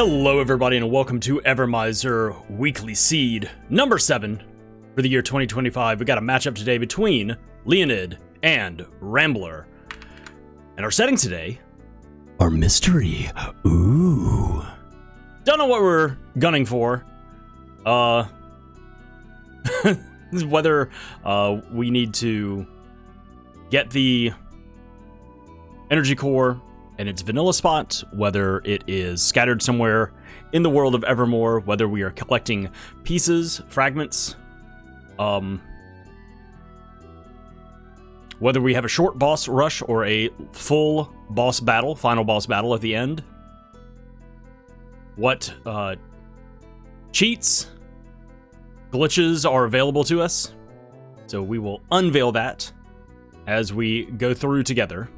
Hello everybody and welcome to Evermizer Weekly Seed number 7 for the year 2025. We got a matchup today between Leoned and Rambler. And our setting today are mystery. Ooh. Don't know what we're gunning for. Whether we need to get the energy core in its vanilla spot, whether it is scattered somewhere in the world of Evermore, whether we are collecting pieces, fragments, whether we have a short boss rush or a full boss battle, final boss battle at the end, what cheats, glitches are available to us. So we will unveil that as we go through together.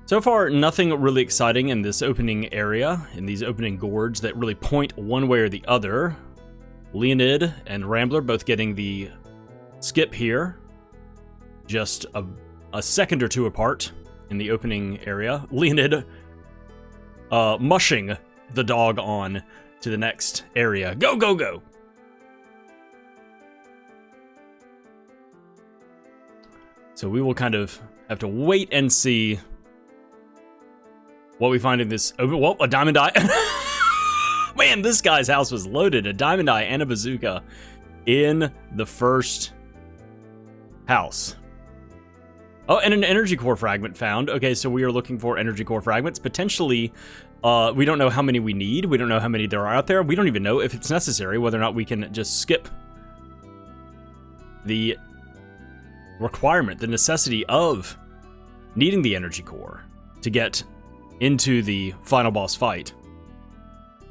So far, nothing really exciting in this opening area, in these opening gourds that really point one way or the other. Leoned and Rambler both getting the skip here, just a second or two apart in the opening area. Leoned mushing the dog on to the next area. Go, go, go! So we will kind of have to wait and see what we find in this open. Whoa, a diamond eye. Man, this guy's house was loaded. A diamond eye and a bazooka in the first house. Oh, and an energy core fragment found. Okay, so we are looking for energy core fragments. Potentially, we don't know how many we need. We don't know how many there are out there. We don't even know if it's necessary, whether or not we can just skip the requirement, the necessity of needing the energy core to get into the final boss fight.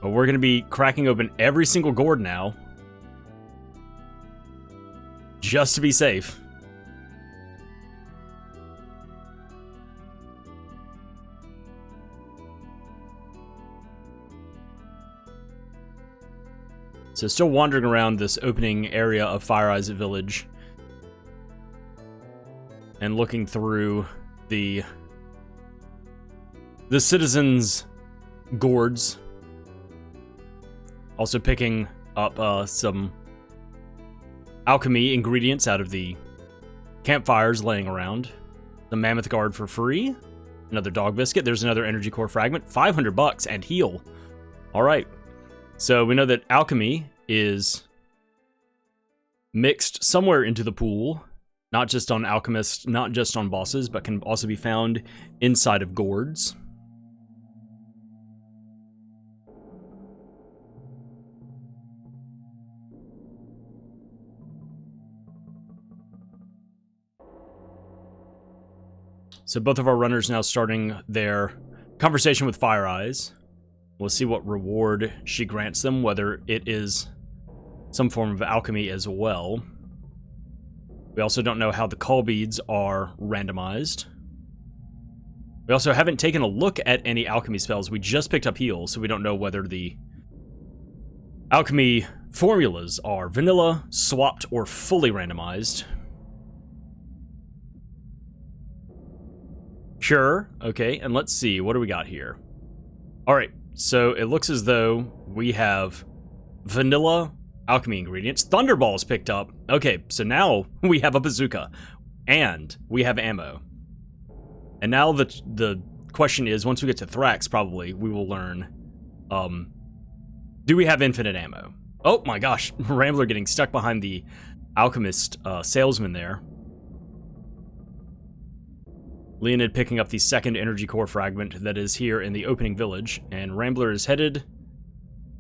But we're going to be cracking open every single gourd now, just to be safe. So still wandering around this opening area of Fire Eyes Village and looking through the citizens' gourds. Also picking up some alchemy ingredients out of the campfires laying around. The mammoth guard for free. Another dog biscuit. There's another energy core fragment. 500 bucks and heal. All right. So we know that alchemy is mixed somewhere into the pool. Not just on alchemists, not just on bosses, but can also be found inside of gourds. So both of our runners now starting their conversation with Fire Eyes. We'll see what reward she grants them, whether it is some form of alchemy as well. We also don't know how the call beads are randomized. We also haven't taken a look at any alchemy spells. We just picked up heal, so we don't know whether the alchemy formulas are vanilla, swapped, or fully randomized. Sure, okay, and let's see, what do we got here? Alright, so it looks as though we have vanilla alchemy ingredients. Thunderballs picked up. Okay, so now we have a bazooka, and we have ammo. And now the question is, once we get to Thrax, probably, we will learn, do we have infinite ammo? Oh my gosh, Rambler getting stuck behind the alchemist salesman there. Leoned picking up the second energy core fragment that is here in the opening village, and Rambler is headed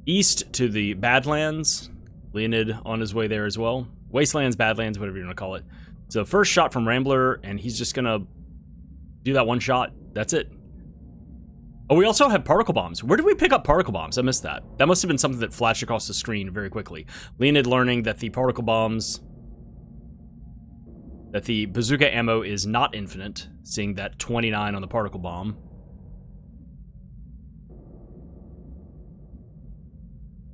east to the Badlands. Leoned on his way there as well. Wastelands, Badlands, whatever you want to call it. So first shot from Rambler, and he's just gonna do that one shot. That's it. Oh, we also have particle bombs. Where did we pick up particle bombs? I missed that. That must have been something that flashed across the screen very quickly. Leoned learning that the particle bombs, that the bazooka ammo is not infinite, seeing that 29 on the particle bomb.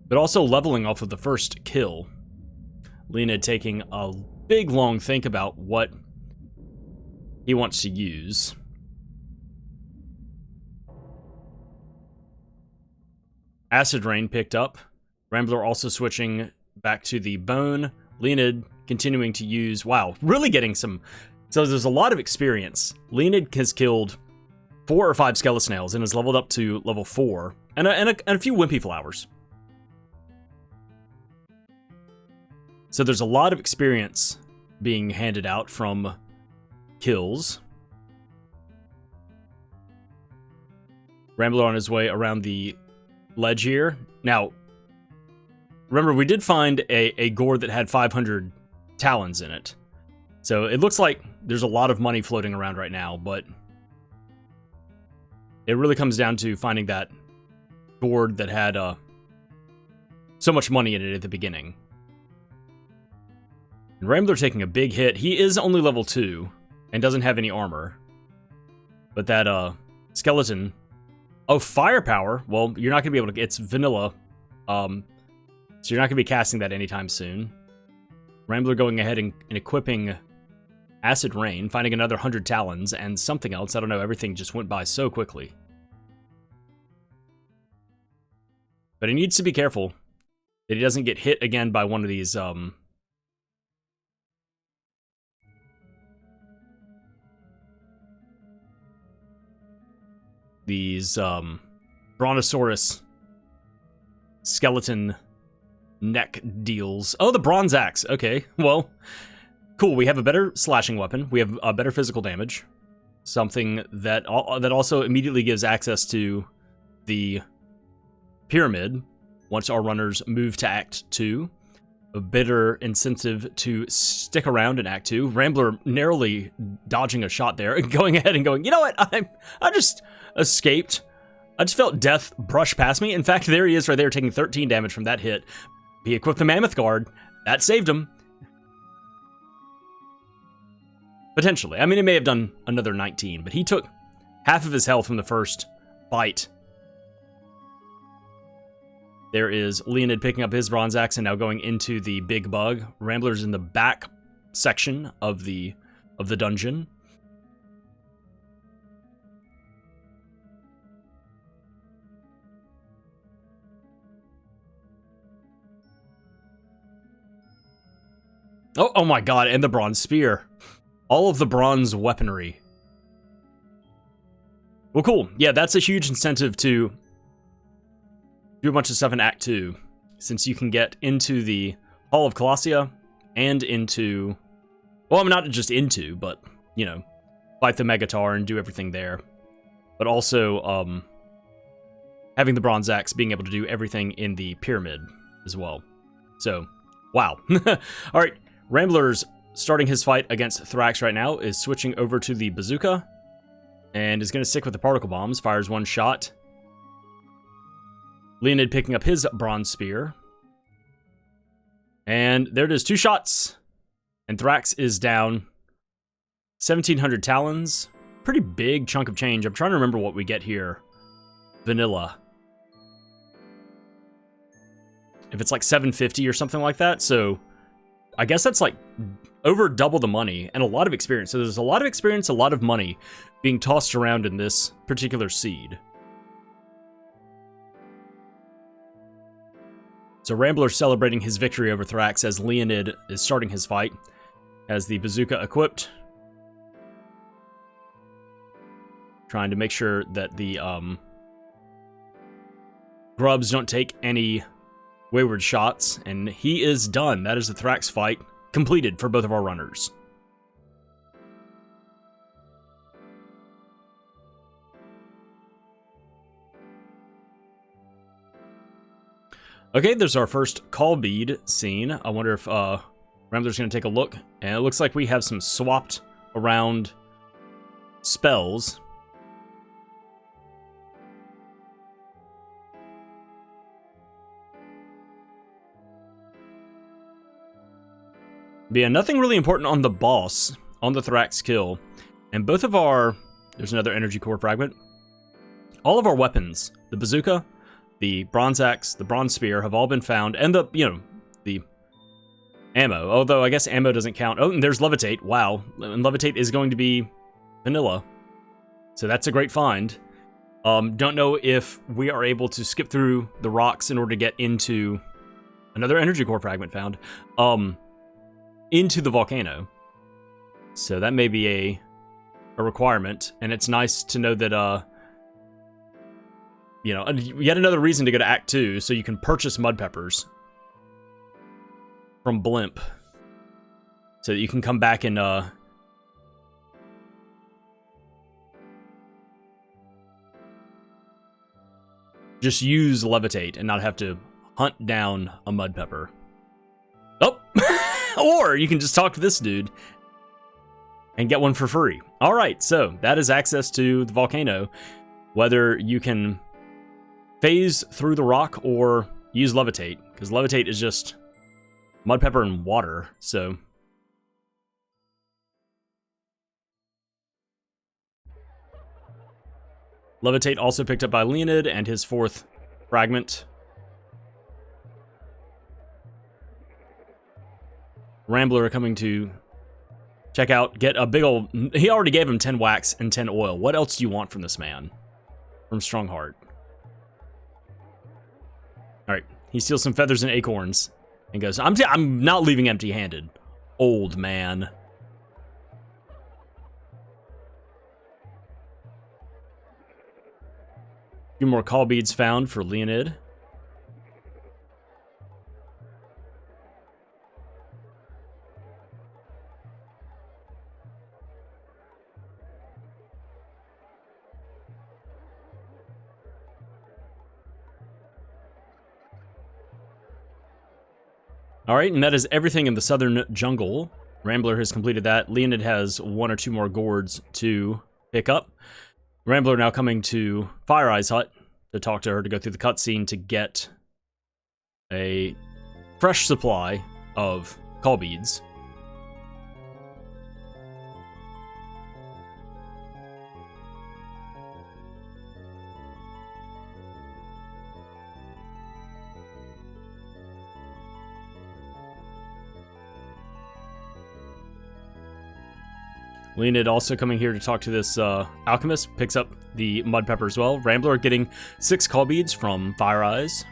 But also leveling off of the first kill. Leoned taking a big long think about what he wants to use. Acid Rain picked up. Rambler also switching back to the Bone. Leoned continuing to use... Wow, really getting some... So there's a lot of experience. Leoned has killed 4 or 5 skeleton snails and has leveled up to level 4. And a few wimpy flowers. So there's a lot of experience being handed out from kills. Rambler on his way around the ledge here. Now, remember, we did find a gourd that had 500 talons in it. So it looks like there's a lot of money floating around right now, but it really comes down to finding that gourd that had so much money in it at the beginning. And Rambler taking a big hit. He is only level 2 and doesn't have any armor. But that skeleton... Oh, firepower? Well, you're not going to be able to... It's vanilla. So you're not going to be casting that anytime soon. Rambler going ahead and equipping Acid Rain, finding another 100 talons, and something else. I don't know, everything just went by so quickly. But he needs to be careful that he doesn't get hit again by one of these, Brontosaurus skeleton neck deals. Oh, the bronze axe. Okay, well, cool. We have a better slashing weapon. We have a better physical damage. Something that also immediately gives access to the pyramid once our runners move to Act 2. A better incentive to stick around in Act 2. Rambler narrowly dodging a shot there and going ahead and going, you know what, I just escaped. I just felt death brush past me. In fact, there he is right there taking 13 damage from that hit. He equipped the Mammoth Guard. That saved him. Potentially. I mean, it may have done another 19, but he took half of his health from the first bite. There is Leoned picking up his bronze axe and now going into the big bug. Rambler's in the back section of the dungeon. Oh my god, and the bronze spear. All of the bronze weaponry. Well, cool. Yeah, that's a huge incentive to do a bunch of stuff in Act 2, since you can get into the Hall of Colossia and into... Well, I'm not just into, but, you know, fight the Megatar and do everything there. But also, having the bronze axe, being able to do everything in the pyramid as well. So, wow. Alright, Rambler's starting his fight against Thrax right now, is switching over to the bazooka, and is going to stick with the particle bombs, fires one shot. Leoned picking up his bronze spear. And there it is, 2 shots. And Thrax is down 1,700 talons. Pretty big chunk of change. I'm trying to remember what we get here. Vanilla. If it's like 750 or something like that. So I guess that's like over double the money and a lot of experience. So there's a lot of experience, a lot of money being tossed around in this particular seed. So Rambler celebrating his victory over Thrax as Leoned is starting his fight. Has the bazooka equipped. Trying to make sure that the grubs don't take any wayward shots. And he is done. That is the Thrax fight completed for both of our runners. Okay, there's our first call bead scene. I wonder if Rambler's going to take a look. And it looks like we have some swapped around spells. But yeah, nothing really important on the boss, on the Thrax kill. And both of our... There's another energy core fragment. All of our weapons, the bazooka, the bronze axe, the bronze spear, have all been found. And the, you know, the ammo. Although, I guess ammo doesn't count. Oh, and there's levitate. Wow. And levitate is going to be vanilla. So that's a great find. Don't know if we are able to skip through the rocks in order to get into another energy core fragment found, into the volcano. So that may be a requirement, and it's nice to know that, you know, yet another reason to go to Act 2, so you can purchase mud peppers from Blimp, so that you can come back and, just use Levitate and not have to hunt down a mud pepper. Oh! Or you can just talk to this dude and get one for free. Alright, so that is access to the volcano. Whether you can phase through the rock or use Levitate, because Levitate is just mud pepper and water, so... Levitate also picked up by Leoned and his 4th fragment. Rambler coming to check out, get a big old... He already gave him 10 wax and 10 oil. What else do you want from this man? From Strongheart. Alright, he steals some feathers and acorns and goes, I'm not leaving empty-handed, old man. A few more call beads found for Leoned. Alright, and that is everything in the southern jungle. Rambler has completed that. Leoned has 1 or 2 more gourds to pick up. Rambler now coming to Fire Eye's hut to talk to her, to go through the cutscene to get a fresh supply of call beads. Leoned also coming here to talk to this alchemist, picks up the mud pepper as well. Rambler getting 6 call beads from Fire Eyes.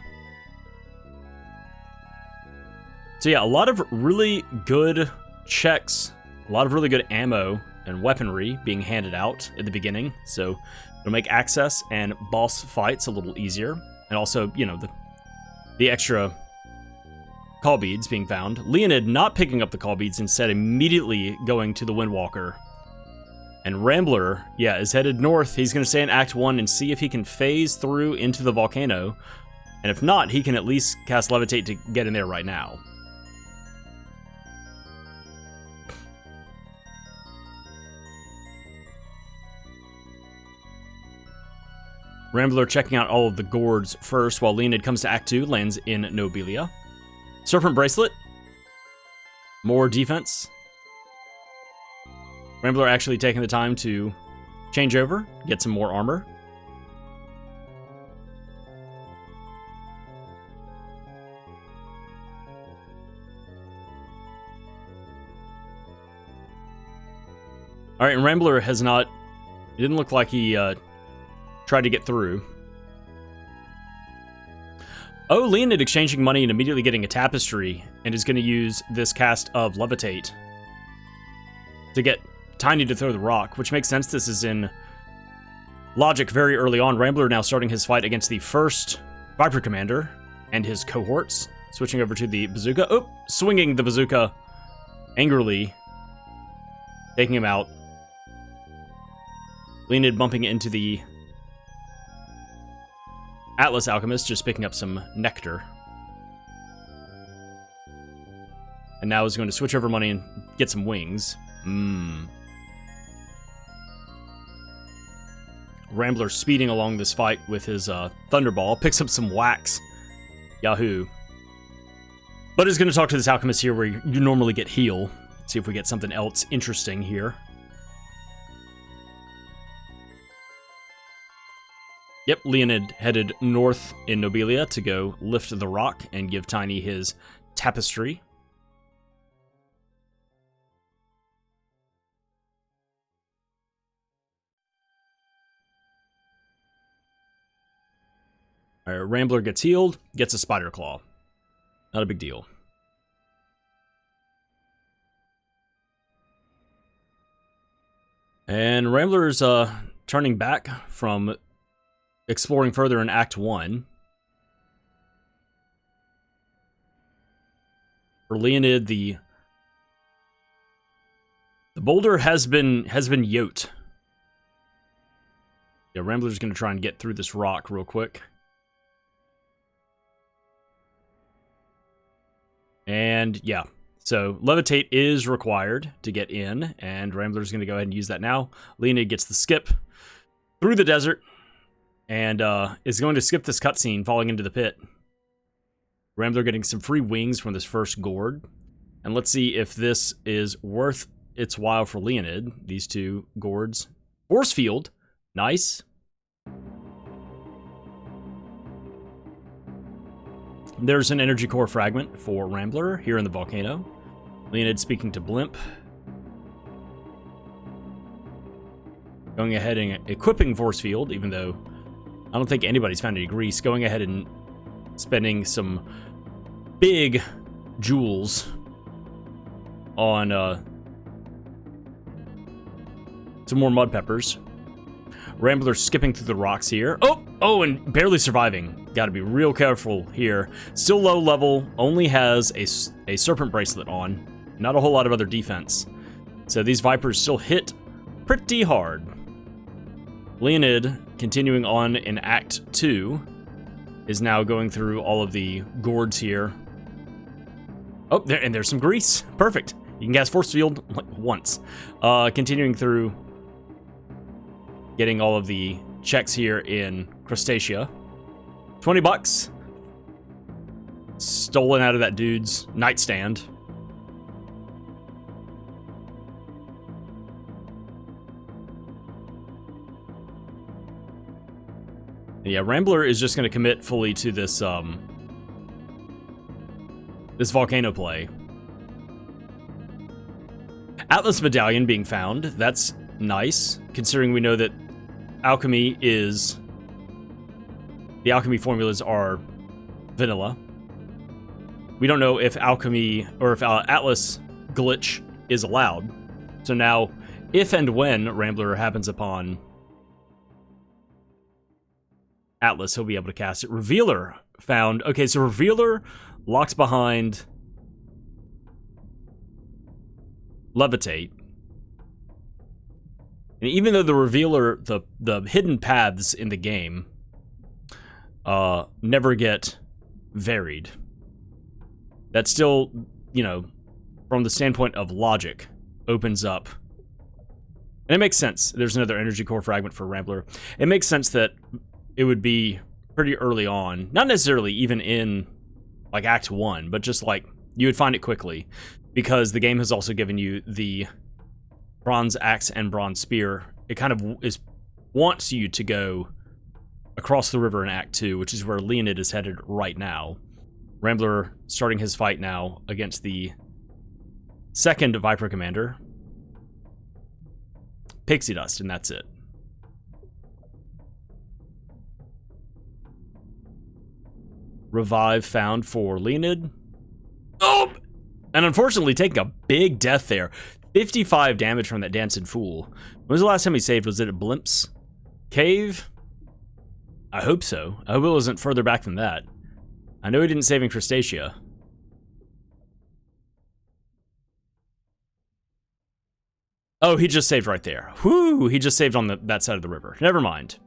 So yeah, a lot of really good checks, a lot of really good ammo and weaponry being handed out at the beginning. So it'll make access and boss fights a little easier. And also, you know, the extra call beads being found. Leoned not picking up the call beads, instead immediately going to the Windwalker. And Rambler, yeah, is headed north. He's going to stay in Act 1 and see if he can phase through into the volcano. And if not, he can at least cast Levitate to get in there right now. Rambler checking out all of the gourds first, while Leoned comes to Act 2, lands in Nobilia. Serpent Bracelet. More defense. Rambler actually taking the time to change over, get some more armor. Alright, and Rambler has not... It didn't look like he tried to get through. Oh, Leoned exchanging money and immediately getting a tapestry, and is going to use this cast of Levitate to get Tiny to throw the rock, which makes sense. This is in logic very early on. Rambler now starting his fight against the first Viper Commander and his cohorts. Switching over to the bazooka. Oh, swinging the bazooka angrily, taking him out. Leoned bumping into the Atlas Alchemist, just picking up some nectar. And now is going to switch over money and get some wings. Rambler speeding along this fight with his Thunderball, picks up some wax. Yahoo. But is going to talk to this alchemist here where you normally get heal. See if we get something else interesting here. Yep, Leoned headed north in Nobilia to go lift the rock and give Tiny his tapestry. All right, Rambler gets healed, gets a spider claw. Not a big deal. And Rambler's turning back from exploring further in Act 1. For Leonid, the boulder has been yoked. Yeah, Rambler's going to try and get through this rock real quick. And yeah, so levitate is required to get in, and Rambler's going to go ahead and use that now. Leonid gets the skip through the desert, and is going to skip this cutscene, falling into the pit. Rambler getting some free wings from this first gourd. And let's see if this is worth its while for Leonid, these two gourds. Force field, nice. There's an energy core fragment for Rambler here in the volcano. Leonid speaking to Blimp. Going ahead and equipping force field, even though I don't think anybody's found any grease. Going ahead and spending some big jewels on some more mud peppers. Rambler skipping through the rocks here. Oh, and barely surviving. Got to be real careful here. Still low level, only has a serpent bracelet on. Not a whole lot of other defense. So these vipers still hit pretty hard. Leonid, continuing on in Act 2, is now going through all of the gourds here. Oh, there's some grease. Perfect. You can cast force field like once. Continuing through, getting all of the checks here in Crustacea. $20. Stolen out of that dude's nightstand. And yeah, Rambler is just going to commit fully to this this volcano play. Atlas medallion being found. That's nice, considering we know that alchemy is... The alchemy formulas are vanilla. We don't know if alchemy, or if Atlas glitch is allowed. So now, if and when Rambler happens upon Atlas, he'll be able to cast it. Revealer found. Okay, so Revealer locks behind Levitate. And even though the Revealer, the hidden paths in the game never get varied, that still, you know, from the standpoint of logic, opens up. And it makes sense. There's another energy core fragment for Rambler. It makes sense that it would be pretty early on, not necessarily even in like Act 1, but just like you would find it quickly, because the game has also given you the bronze axe and bronze spear. It kind of wants you to go across the river in Act 2, which is where Leonid is headed right now. Rambler starting his fight now against the second Viper Commander. Pixie Dust, and that's it. Revive found for Leonid. Oh! And unfortunately taking a big death there. 55 damage from that Dancing Fool. When was the last time he saved? Was it at Blimp's cave? I hope so. I hope it wasn't further back than that. I know he didn't save in Crustacea. Oh, he just saved right there. Whoo! He just saved on that side of the river. Never mind.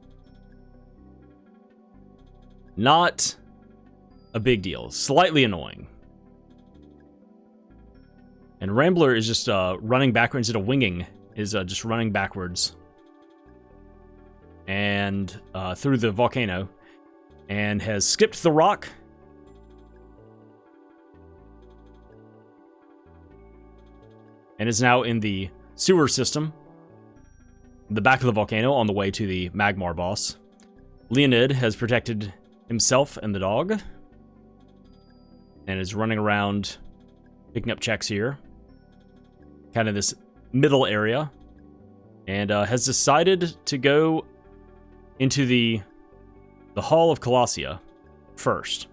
Not a big deal. Slightly annoying. And Rambler is just running backwards instead of winging. Is just running backwards. And through the volcano. And has skipped the rock. And is now in the sewer system. The back of the volcano on the way to the Magmar boss. Leonid has protected himself and the dog. And is running around picking up checks here. Kind of this middle area. And has decided to go into the Hall of Colossia. first.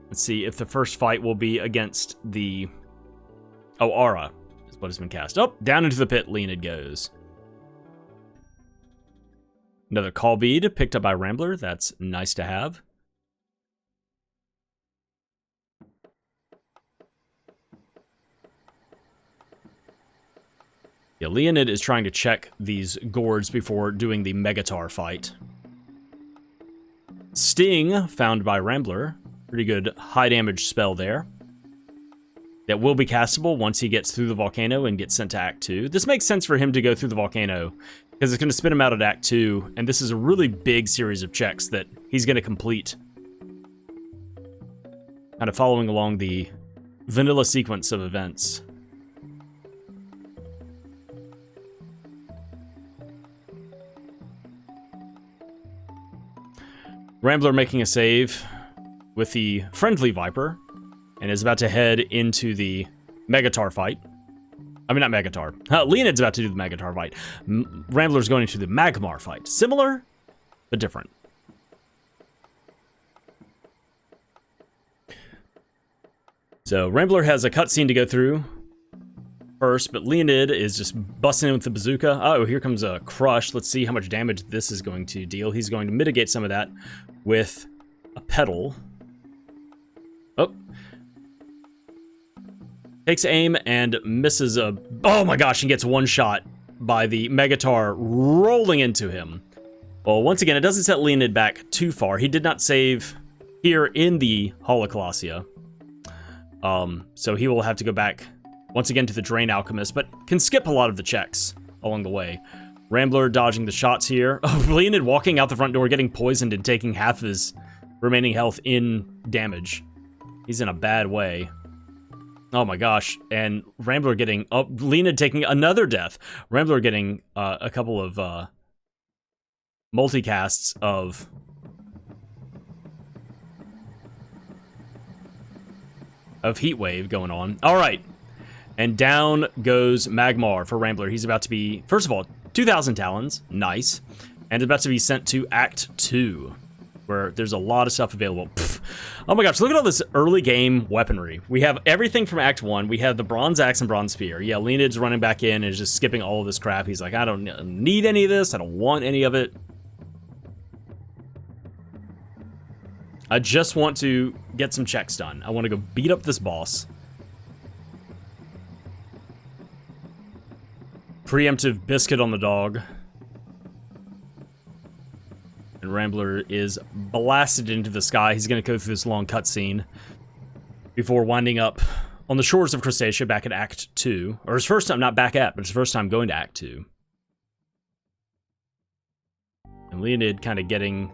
Let's see if the first fight will be against the... Oh, Aura is what has been cast. Oh, down into the pit Leoned goes. Another call bead picked up by Rambler. That's nice to have. Yeah, Leoned is trying to check these gourds before doing the Megatar fight. Sting, found by Rambler. Pretty good high damage spell there. That will be castable once he gets through the volcano and gets sent to Act 2. This makes sense for him to go through the volcano, because it's going to spin him out at Act 2, and this is a really big series of checks that he's going to complete. Kind of following along the vanilla sequence of events. Rambler making a save with the friendly Viper, and is about to head into the Megatar fight. I mean, not Megatar. Leoned's about to do the Megatar fight. Rambler's going into the Magmar fight. Similar, but different. So, Rambler has a cutscene to go through first, but Leoned is just busting in with the bazooka. Oh, here comes a Crush. Let's see how much damage this is going to deal. He's going to mitigate some of that with a Pedal. Oh. Takes aim and misses a... Oh my gosh, and gets one shot by the Megatar rolling into him. Well, once again, it doesn't set Leoned back too far. He did not save here in the Hall of Colossia. So he will have to go back once again to the Drain Alchemist, but can skip a lot of the checks along the way. Rambler dodging the shots here. Oh, Leoned walking out the front door, getting poisoned and taking half his remaining health in damage. He's in a bad way. Oh my gosh, and Rambler getting... Oh, Leoned taking another death. Rambler getting a couple of multicasts of... Heat Wave going on. All right, and down goes Magmar for Rambler. He's about to be, first of all, 2,000 Talons, nice, and about to be sent to Act 2, where there's a lot of stuff available. Pfft. Oh my gosh, look at all this early game weaponry. We have everything from Act 1. We have the Bronze Axe and Bronze Spear. Yeah, Leoned's running back in and is just skipping all of this crap. He's like, I don't need any of this. I don't want any of it. I just want to get some checks done. I want to go beat up this boss. Preemptive biscuit on the dog. And Rambler is blasted into the sky. He's going to go through this long cutscene before winding up on the shores of Crustacea back at Act 2. Or his first time, not back at, but his first time going to Act 2. And Leoned kind of getting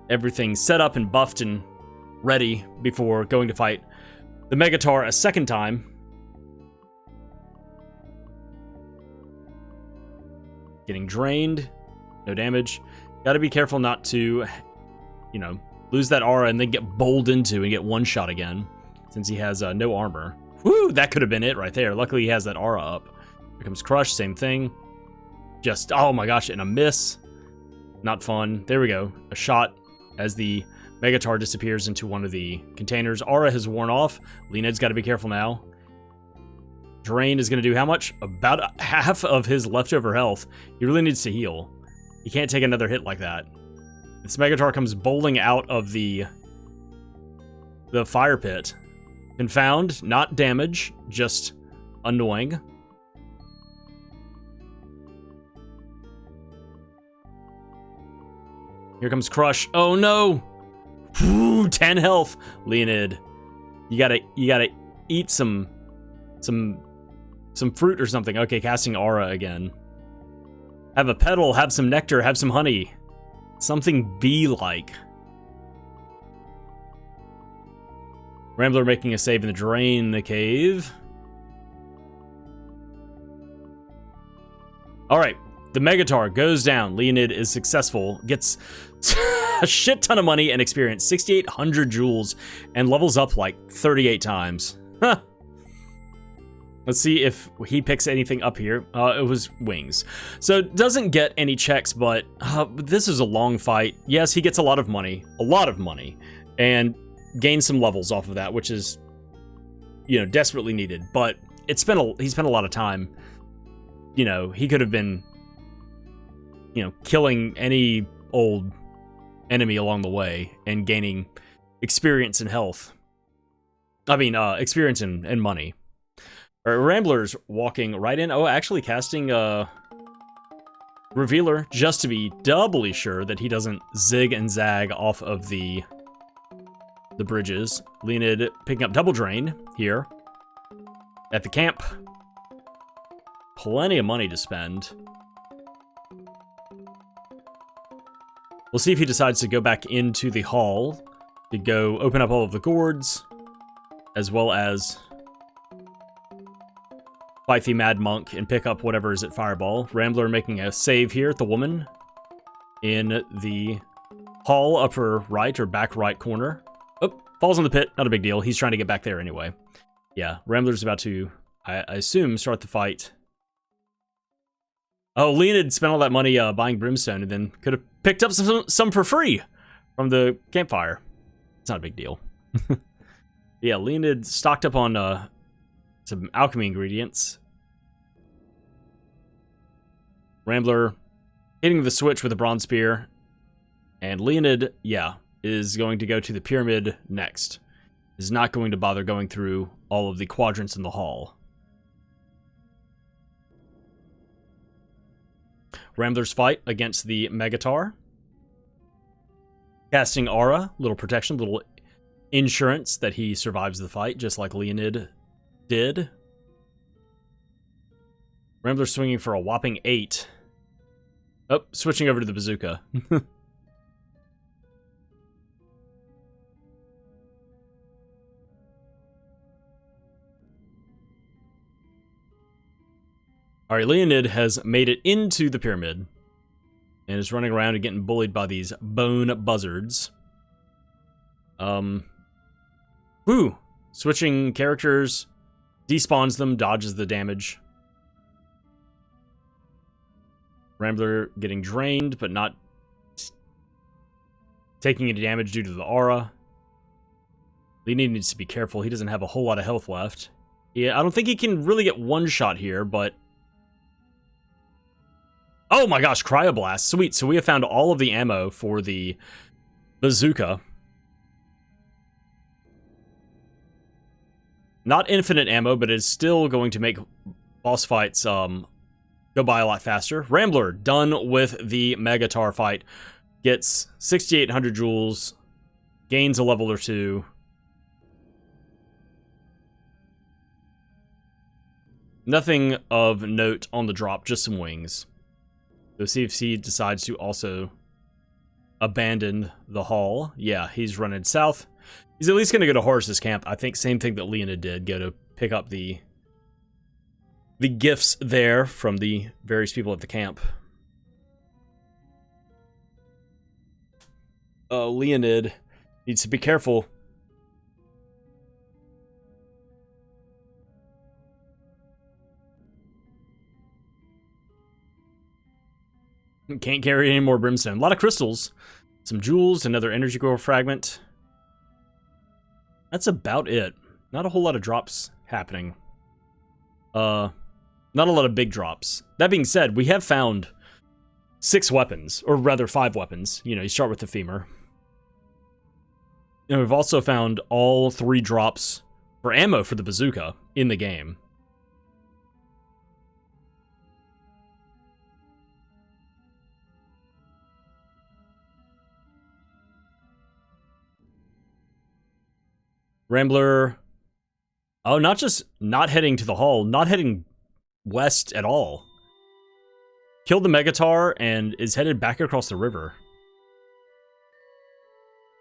everything set up and buffed and ready before going to fight the Megatar a second time. Getting drained. No damage. Gotta be careful not to, you know, lose that aura and then get bowled into and get one shot again, since he has no armor. Woo! That could have been it right there. Luckily, he has that aura up. Here comes Crush, same thing. Just, oh my gosh, and a miss. Not fun. There we go. A shot as the Megatar disappears into one of the containers. Aura has worn off. Leoned's got to be careful now. Drain is going to do how much? About half of his leftover health. He really needs to heal. He can't take another hit like that. This Megatar comes bowling out of the fire pit. Confound, not damage, just annoying. Here comes Crush. Oh no! Ooh, 10 health, Leoned. You gotta eat some fruit or something. Okay, casting aura again. Have a petal, have some nectar, have some honey. Something bee-like. Rambler making a save in the Drain the Cave. Alright, the Megatar goes down. Leoned is successful. Gets a shit ton of money and experience. 6,800 jewels and levels up like 38 times. Huh. Let's see if he picks anything up here. It was wings. So doesn't get any checks, but this is a long fight. Yes, he gets a lot of money, and gains some levels off of that, which is, you know, desperately needed. But he spent a lot of time. You know, he could have been, you know, killing any old enemy along the way and gaining experience and health. I mean, experience and money. All right, Rambler's walking right in. Oh, actually casting Revealer just to be doubly sure that he doesn't zig and zag off of the bridges. Leoned picking up Double Drain here at the camp. Plenty of money to spend. We'll see if he decides to go back into the hall to go open up all of the gourds, as well as fight the Mad Monk and pick up whatever is at Fireball. Rambler making a save here at the woman in the hall upper right or back right corner. Oh, falls in the pit. Not a big deal. He's trying to get back there anyway. Yeah, Rambler's about to, I assume, start the fight. Oh, Leoned spent all that money buying Brimstone and then could have picked up some for free from the campfire. It's not a big deal. Yeah, Leoned stocked up on some alchemy ingredients. Rambler hitting the switch with a bronze spear. And Leoned, yeah, is going to go to the pyramid next. Is not going to bother going through all of the quadrants in the hall. Rambler's fight against the Megatar. Casting Aura, little protection, little insurance that he survives the fight, just like Leoned did. Rambler swinging for a whopping 8. Oh, switching over to the bazooka. Alright, Leoned has made it into the pyramid and is running around and getting bullied by these bone buzzards. Woo! Switching characters, despawns them, dodges the damage. Rambler getting drained, but not taking any damage due to the aura. Leoned needs to be careful. He doesn't have a whole lot of health left. Yeah, I don't think he can really get one shot here, but... Oh my gosh, Cryoblast. Sweet, so we have found all of the ammo for the bazooka. Not infinite ammo, but it's still going to make boss fights go by a lot faster. Rambler, done with the Megatar fight. Gets 6,800 joules. Gains a level or 2. Nothing of note on the drop, just some wings. So see if he decides to also abandon the hall. Yeah, he's running south. He's at least going to go to Horus's camp. I think same thing that Leoned did. Go to pick up the gifts there from the various people at the camp. Leoned needs to be careful. Can't carry any more brimstone. A lot of crystals. Some jewels, another energy core fragment. That's about it. Not a whole lot of drops happening. Not a lot of big drops. That being said, we have found 6 weapons, or rather 5 weapons. You know, you start with the femur. And we've also found all 3 drops for ammo for the bazooka in the game. Rambler, oh, not just not heading to the hall, not heading west at all. Killed the Megatar and is headed back across the river.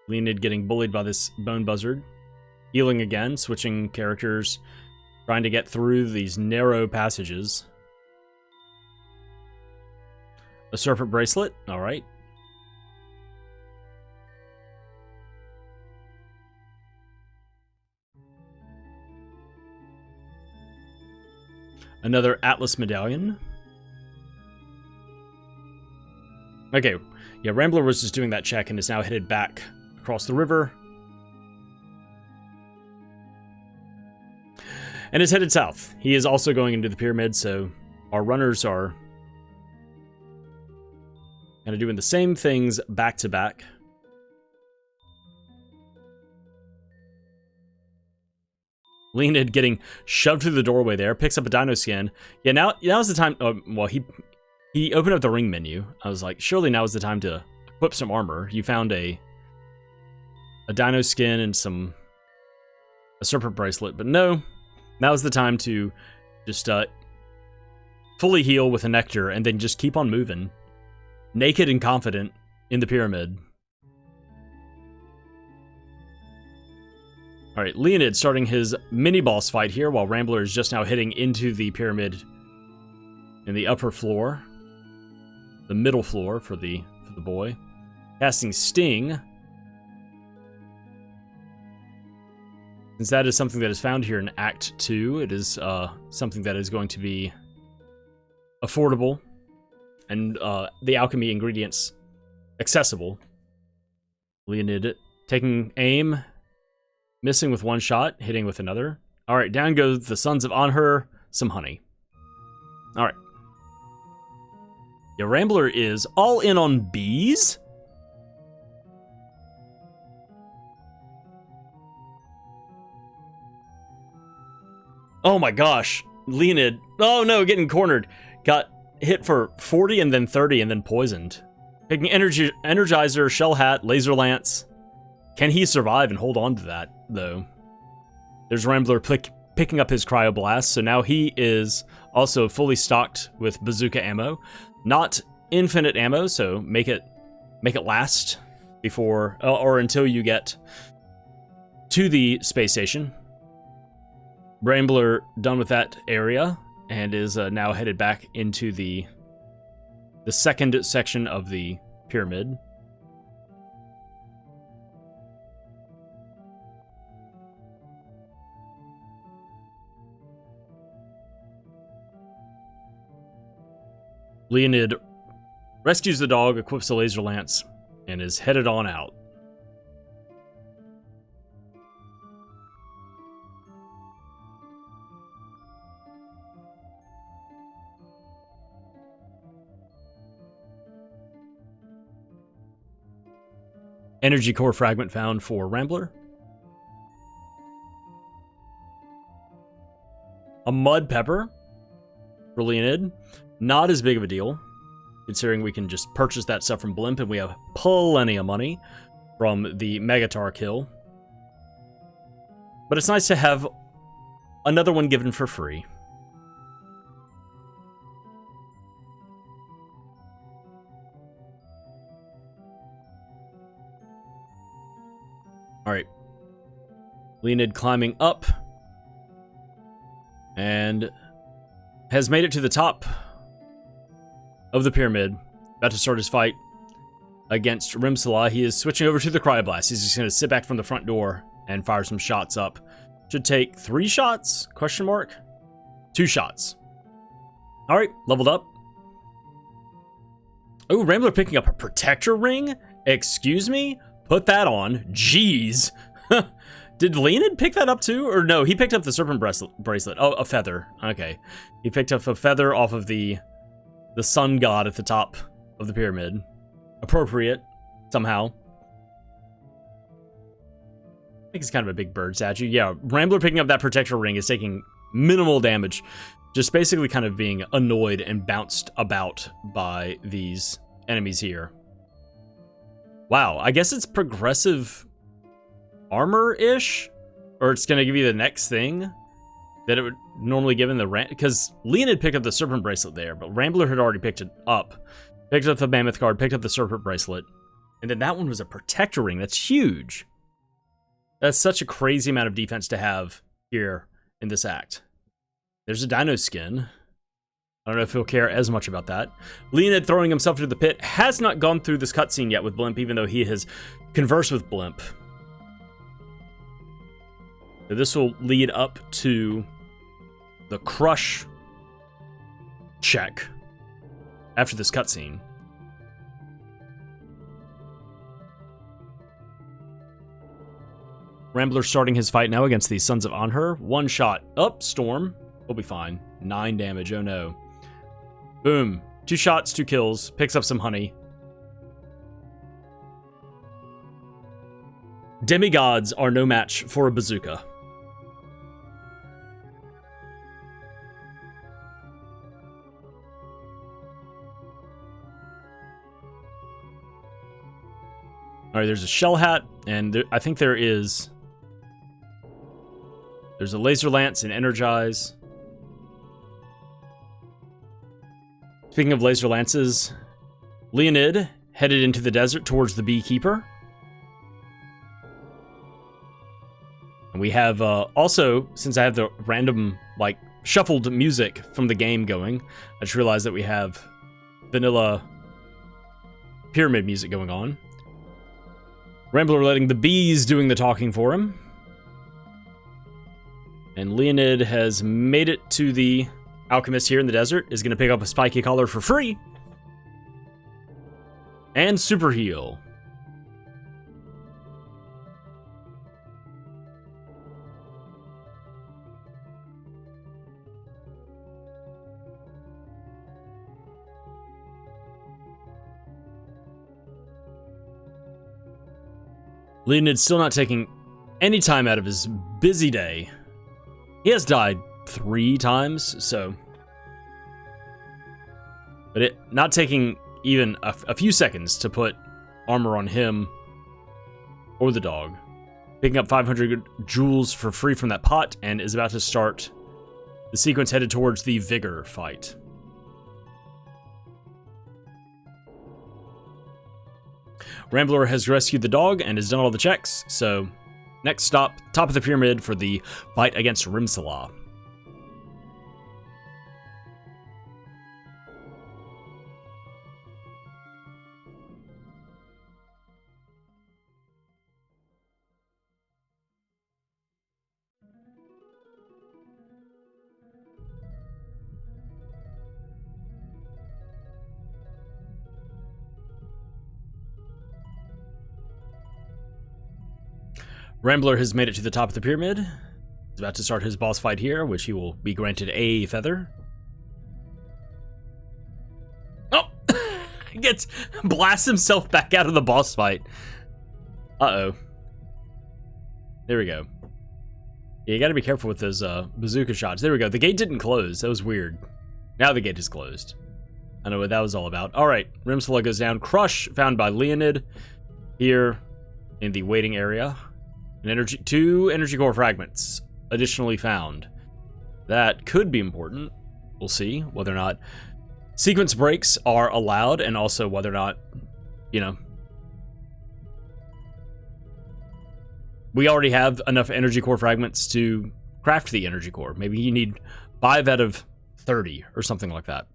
Leoned getting bullied by this bone buzzard. Healing again, switching characters, trying to get through these narrow passages. A serpent bracelet, alright. Another Atlas medallion. Okay, yeah, Rambler was just doing that check and is now headed back across the river. And is headed south. He is also going into the pyramid, so our runners are kind of doing the same things back to back. Leoned getting shoved through the doorway there, picks up a dino skin. Yeah, now's the time. Well, he opened up the ring menu. I was like, surely now is the time to equip some armor. You found a dino skin and a serpent bracelet, but no. Now's the time to just fully heal with a nectar and then just keep on moving. Naked and confident in the pyramid. Alright, Leoned starting his mini-boss fight here while Rambler is just now heading into the pyramid in the upper floor. The middle floor for the boy. Casting Sting. Since that is something that is found here in Act 2, it is something that is going to be affordable and the alchemy ingredients accessible. Leoned taking aim, missing with one shot, hitting with another. Alright, down goes the Sons of Anhur, some honey. Alright. Yeah, Rambler is all in on bees. Oh my gosh, Leoned, oh no, getting cornered. Got hit for 40 and then 30 and then poisoned. Picking Energizer, Shell Hat, Laser Lance. Can he survive and hold on to that, though? There's Rambler picking up his Cryoblast, so now he is also fully stocked with bazooka ammo. Not infinite ammo, so make it last before, or until you get to the space station. Rambler done with that area and is now headed back into the second section of the pyramid. Leoned rescues the dog, equips the laser lance, and is headed on out. Energy core fragment found for Rambler. A mud pepper for Leoned. Not as big of a deal, considering we can just purchase that stuff from Blimp and we have plenty of money from the Megatar kill. But it's nice to have another one given for free. Alright. Leoned climbing up. And has made it to the top of the pyramid. About to start his fight against Rimsala. He is switching over to the Cryoblast. He's just going to sit back from the front door and fire some shots up. Should take 3 shots? Question mark? 2 shots. Alright, leveled up. Oh, Rambler picking up a protector ring? Excuse me? Put that on. Jeez. Did Leoned pick that up too? Or no, he picked up the serpent bracelet. Oh, a feather. Okay. He picked up a feather off of the sun god at the top of the pyramid. Appropriate, somehow. I think it's kind of a big bird statue. Yeah, Rambler picking up that protector ring is taking minimal damage. Just basically kind of being annoyed and bounced about by these enemies here. Wow, I guess it's progressive armor-ish? Or it's going to give you the next thing that it would normally give in the because Leoned had picked up the serpent bracelet there, but Rambler had already picked it up. Picked up the mammoth card, picked up the serpent bracelet, and then that one was a protector ring. That's huge. That's such a crazy amount of defense to have here in this act. There's a dino skin. I don't know if he'll care as much about that. Leoned throwing himself into the pit has not gone through this cutscene yet with Blimp, even though he has conversed with Blimp. So this will lead up to the crush check after this cutscene. Rambler starting his fight now against the Sons of Anhur. One shot. Up, Storm. We'll be fine. 9 damage. Oh no. Boom. 2 shots, 2 kills. Picks up some honey. Demigods are no match for a bazooka. Alright, there's a shell hat, and I think there's a laser lance and energize. Speaking of laser lances, Leoned headed into the desert towards the beekeeper. And we have also, since I have the random, like, shuffled music from the game going, I just realized that we have vanilla pyramid music going on. Rambler letting the bees doing the talking for him. And Leoned has made it to the alchemist here in the desert, is going to pick up a spiky collar for free. And super heal. Leoned's still not taking any time out of his busy day. He has died 3 times, so... But not taking even a few seconds to put armor on him or the dog. Picking up 500 jewels for free from that pot, and is about to start the sequence headed towards the Vigor fight. Rambler has rescued the dog and has done all the checks, so next stop, top of the pyramid for the fight against Rimsala. Rambler has made it to the top of the pyramid. He's about to start his boss fight here, which he will be granted a feather. Oh! Blasts himself back out of the boss fight. Uh-oh. There we go. Yeah, you gotta be careful with those bazooka shots. There we go. The gate didn't close. That was weird. Now the gate is closed. I know what that was all about. Alright, Rimsala goes down. Crush found by Leoned here in the waiting area. 2 energy core fragments additionally found. That could be important. We'll see whether or not sequence breaks are allowed, and also whether or not, you know, we already have enough energy core fragments to craft the energy core. Maybe you need 5 out of 30 or something like that.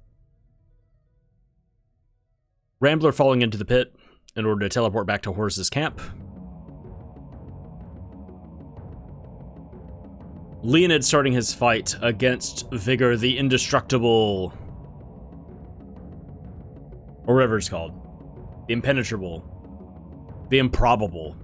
Rambler falling into the pit in order to teleport back to Horus's camp. Leoned starting his fight against Vigor the Indestructible. Or whatever it's called. The Impenetrable. The Improbable.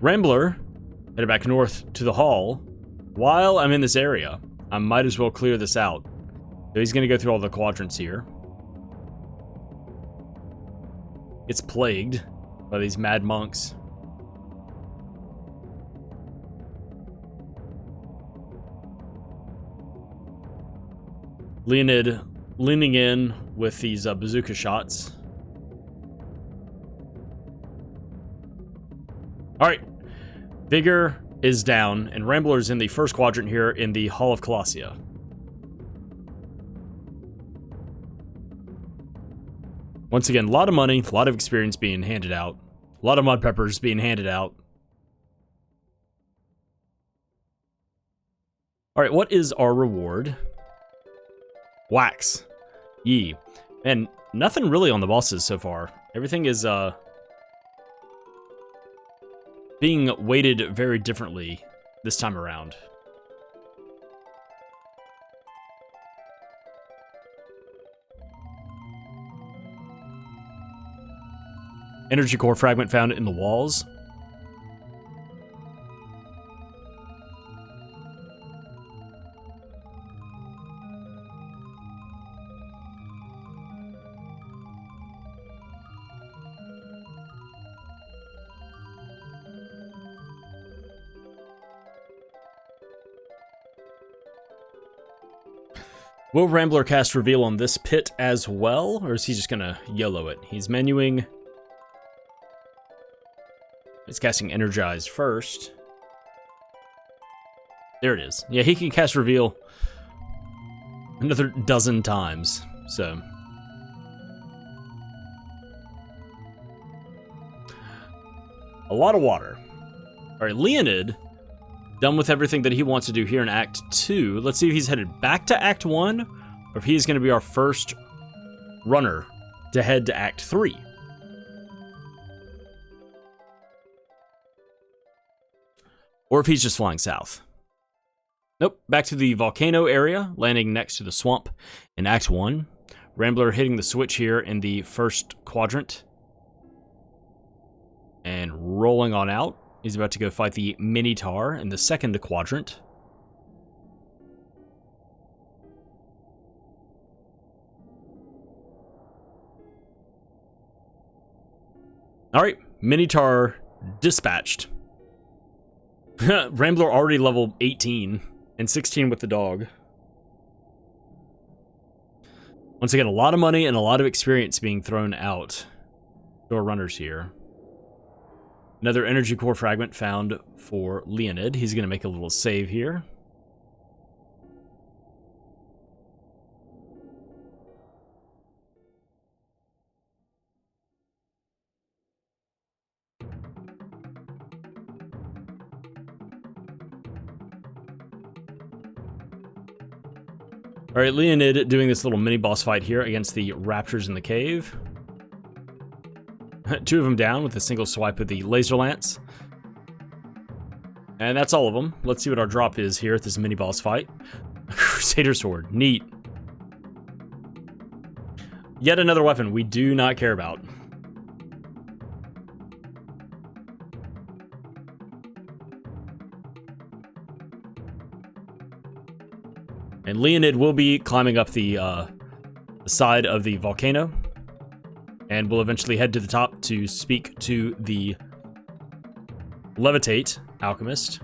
Rambler headed back north to the hall. While I'm in this area, I might as well clear this out. So he's going to go through all the quadrants here. It's plagued by these mad monks. Leoned leaning in with these bazooka shots. Alright. Vigor is down, and Rambler's in the first quadrant here in the Hall of Colossia. Once again, a lot of money, a lot of experience being handed out. A lot of mud peppers being handed out. Alright, what is our reward? Wax. Yee. And nothing really on the bosses so far. Everything is being weighted very differently this time around. Energy core fragment found in the walls. Will Rambler cast Reveal on this pit as well, or is he just gonna YOLO it? He's menuing. He's casting Energize first. There it is. Yeah, he can cast Reveal another dozen times, so. A lot of water. All right, Leoned, done with everything that he wants to do here in Act 2. Let's see if he's headed back to Act 1, or if he's going to be our first runner to head to Act 3. Or if he's just flying south. Nope, back to the volcano area, landing next to the swamp in Act 1. Rambler hitting the switch here in the first quadrant. And rolling on out. He's about to go fight the Minotaur in the second quadrant. Alright, Minotaur dispatched. Rambler already level 18 and 16 with the dog. Once again, a lot of money and a lot of experience being thrown out to our runners here. Another energy core fragment found for Leoned. He's going to make a little save here. All right, Leoned doing this little mini boss fight here against the raptors in the cave. 2 of them down with a single swipe of the laser lance. And that's all of them. Let's see what our drop is here at this mini boss fight. Crusader sword, neat. Yet another weapon we do not care about. And Leoned will be climbing up the side of the volcano. And we'll eventually head to the top to speak to the Levitate alchemist.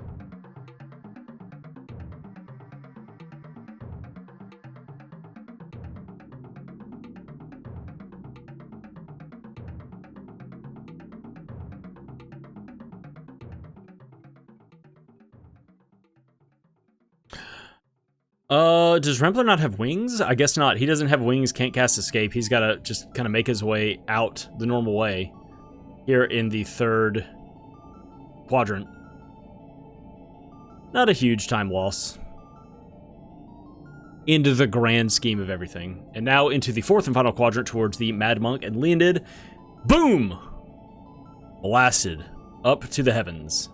Does Rambler not have wings? I guess not. He doesn't have wings, can't cast escape. He's got to just kind of make his way out the normal way here in the third quadrant. Not a huge time loss into the grand scheme of everything. And now into the fourth and final quadrant towards the Mad Monk and Leoned. Boom! Blasted up to the heavens.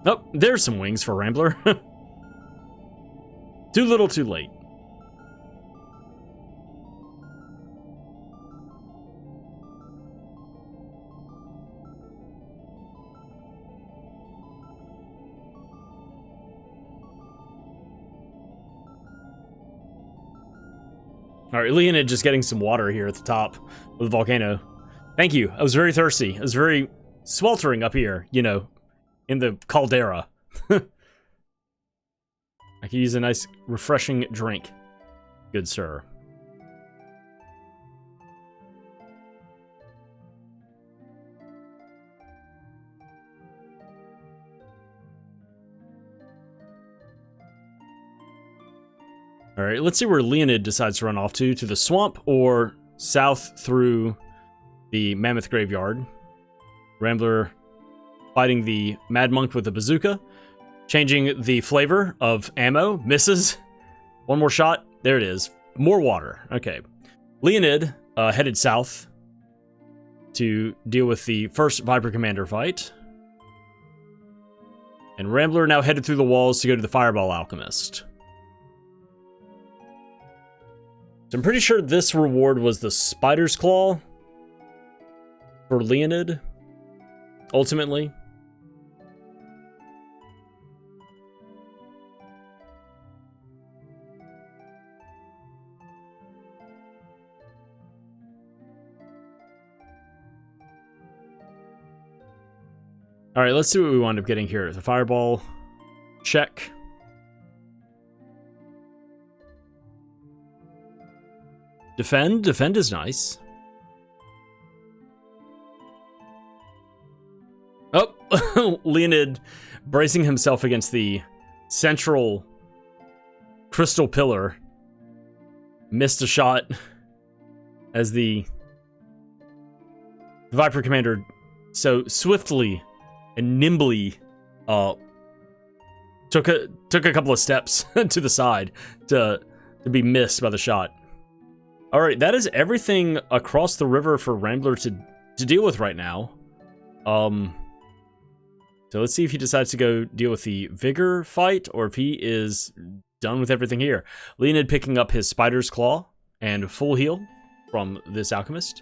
Oh, there's some wings for Rambler. Too little, too late. All right, Leoned just getting some water here at the top of the volcano. Thank you. I was very thirsty. I was very sweltering up here, you know, in the caldera. I could use a nice, refreshing drink. Good sir. All right, let's see where Leoned decides to run off to the swamp or south through the Mammoth Graveyard. Rambler fighting the Mad Monk with a bazooka. Changing the flavor of ammo. Misses. One more shot. There it is. More water. Okay. Leoned headed south to deal with the first Viper Commander fight. And Rambler now headed through the walls to go to the Fireball Alchemist. So I'm pretty sure this reward was the Spider's Claw for Leoned, ultimately. All right, let's see what we wind up getting here. The Fireball, check. Defend is nice. Oh, Leoned bracing himself against the central crystal pillar. Missed a shot as the Viper Commander so swiftly and nimbly took a couple of steps to the side to be missed by the shot. All right, that is everything across the river for Rambler to deal with right now. So let's see if he decides to go deal with the Vigor fight, or if he is done with everything here. Leoned picking up his Spider's Claw and full heal from this Alchemist.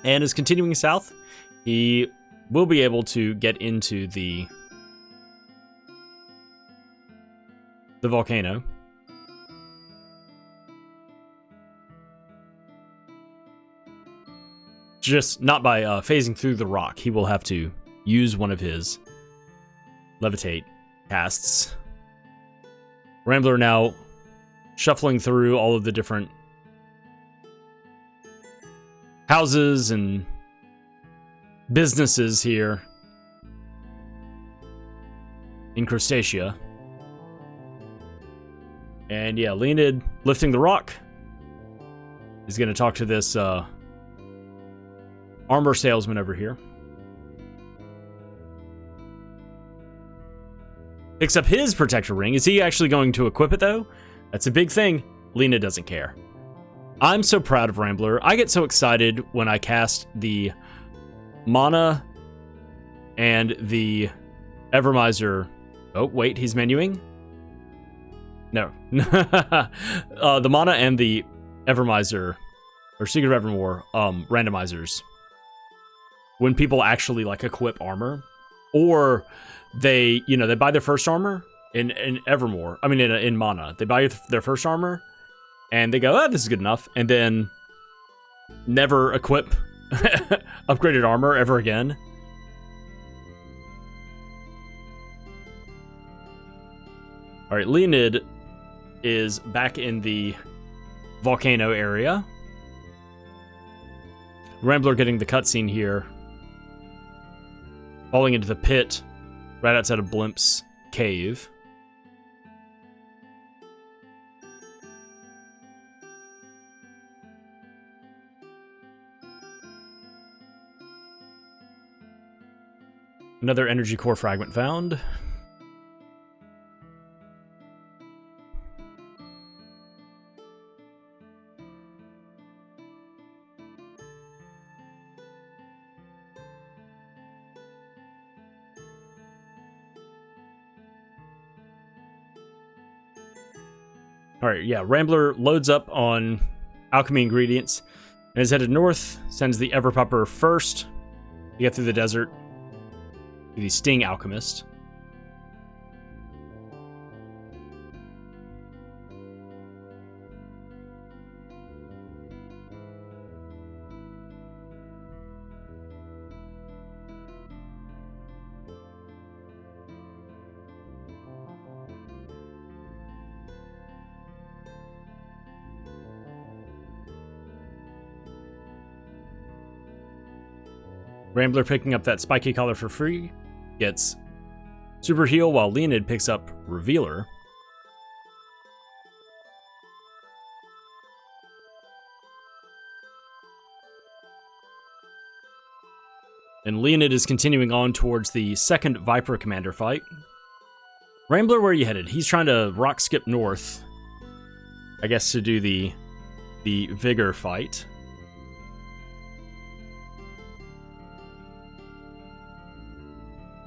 And is continuing south. He will be able to get into the volcano. Just not by phasing through the rock. He will have to use one of his levitate casts. Rambler now shuffling through all of the different houses and businesses here in Crustacea. And yeah, Leoned lifting the rock is going to talk to this armor salesman over here. Picks up his protector ring. Is he actually going to equip it though? That's a big thing. Leoned doesn't care. I'm so proud of Rambler. I get so excited when I cast the Mana and the Evermizer. Oh, wait, he's menuing? No. The Mana and the Evermizer, or Secret of Evermore, randomizers. When people actually, like, equip armor. Or they, you know, they buy their first armor in Evermore. I mean, in Mana. They buy their first armor, and they go, oh, this is good enough. And then never equip upgraded armor ever again. All right, Leoned is back in the volcano area. Rambler getting the cutscene here. Falling into the pit right outside of Blimp's cave. Another energy core fragment found. Alright, yeah, Rambler loads up on alchemy ingredients and is headed north, sends the Everpupper first to get through the desert to the Sting Alchemist. Rambler picking up that spiky collar for free, gets super heal, while Leoned picks up Revealer. And Leoned is continuing on towards the second Viper Commander fight. Rambler, where are you headed? He's trying to rock skip north, I guess, to do the Vigor fight.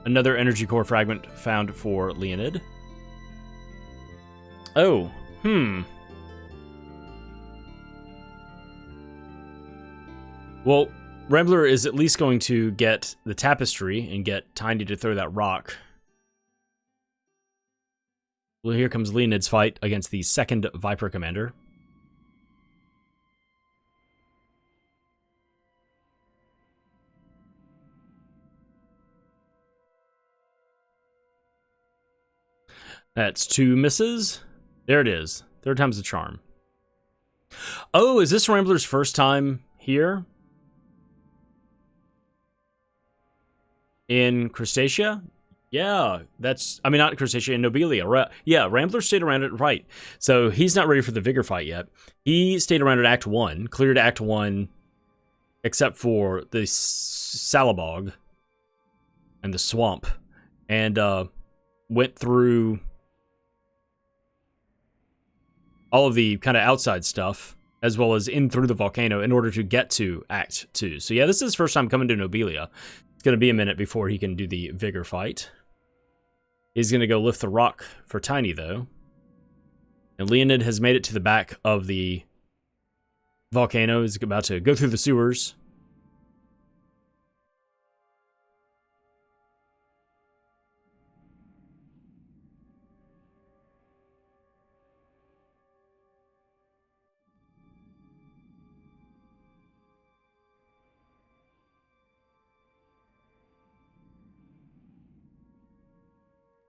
Another energy core fragment found for Leoned. Oh, Well, Rambler is at least going to get the tapestry and get Tiny to throw that rock. Well, here comes Leonid's fight against the second Viper Commander. That's 2 misses. There it is. Third time's the charm. Oh, is this Rambler's first time here? In Crustacea? Yeah, that's... I mean, not Crustacea, in Nobilia. Yeah, Rambler stayed around it, right. So he's not ready for the Vigor fight yet. He stayed around at Act 1, cleared Act 1, except for the Salabog and the Swamp, and went through all of the kind of outside stuff, as well as in through the volcano in order to get to Act 2. So yeah, this is his first time coming to Nobilia. It's going to be a minute before he can do the Vigor fight. He's going to go lift the rock for Tiny, though. And Leonid has made it to the back of the volcano. He's about to go through the sewers.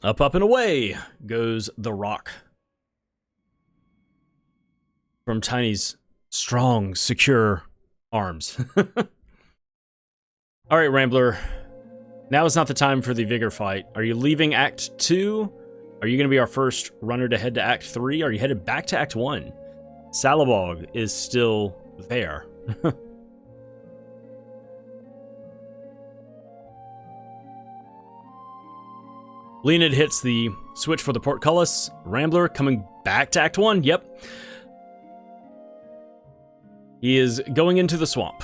Up, up, and away goes the rock. From Tiny's strong, secure arms. Alright, Rambler. Now is not the time for the Vigor fight. Are you leaving Act 2? Are you going to be our first runner to head to Act 3? Are you headed back to Act 1? Salabog is still there. Leonid hits the switch for the portcullis. Rambler coming back to Act 1. Yep. He is going into the swamp.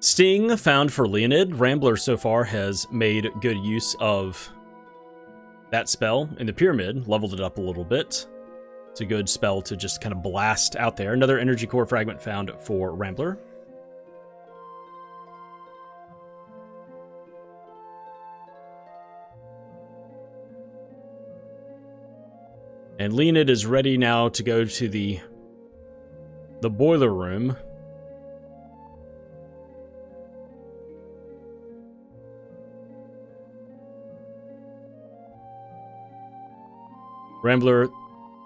Sting found for Leonid. Rambler so far has made good use of that spell in the pyramid, leveled it up a little bit. It's a good spell to just kind of blast out there. Another energy core fragment found for Rambler. And Leonid is ready now to go to the boiler room. Rambler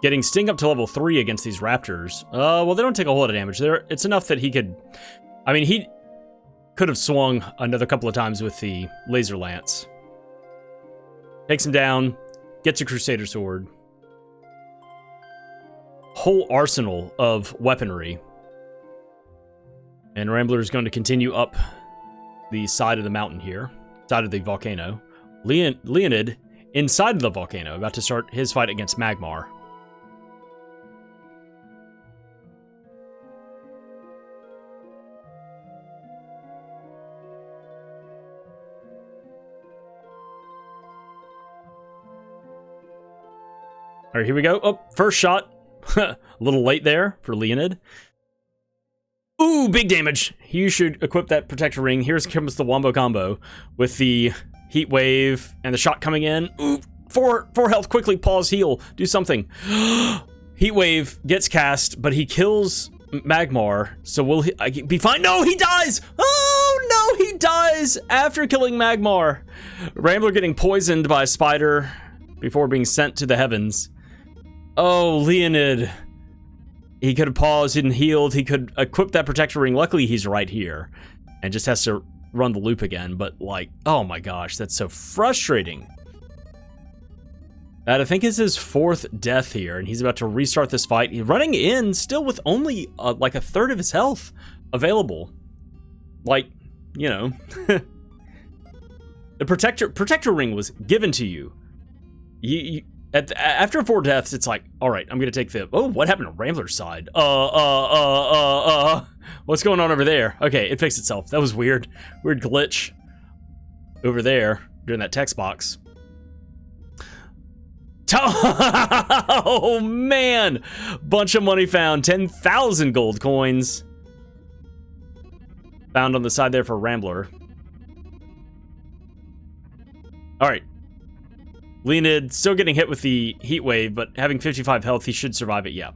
getting Sting up to level 3 against these raptors. Well, they don't take a whole lot of damage. It's enough that he could... I mean, he could have swung another couple of times with the laser lance. Takes him down, gets a Crusader sword. Whole arsenal of weaponry. And Rambler is going to continue up the side of the mountain here. Side of the volcano. Leonid... inside of the volcano, about to start his fight against Magmar. All right, here we go. Oh, first shot. A little late there for Leonid. Ooh, big damage. You should equip that protector ring. Here comes the wombo combo with the heat wave and the shot coming in. Ooh, 4 health. Quickly pause, heal, do something. Heat wave gets cast, but he kills Magmar. So will he be fine? No, he dies. Oh no, he dies after killing Magmar. Rambler getting poisoned by a spider before being sent to the heavens. Oh, Leonid. He could have paused and healed. He could equip that protector ring. Luckily, he's right here and just has to run the loop again, but like, oh my gosh, that's so frustrating. That I think is his 4th death here, and he's about to restart this fight. He's running in still with only like a third of his health available. Like, you know, the protector ring was given to you. After 4 deaths, it's like, all right, I'm gonna take the. Oh, what happened to Rambler's side? What's going on over there? Okay, it fixed itself. That was weird. Weird glitch over there during that text box. Oh man, bunch of money found. 10,000 gold coins found on the side there for Rambler. All right, Leoned still getting hit with the heat wave, but having 55 health, he should survive it. Yeah,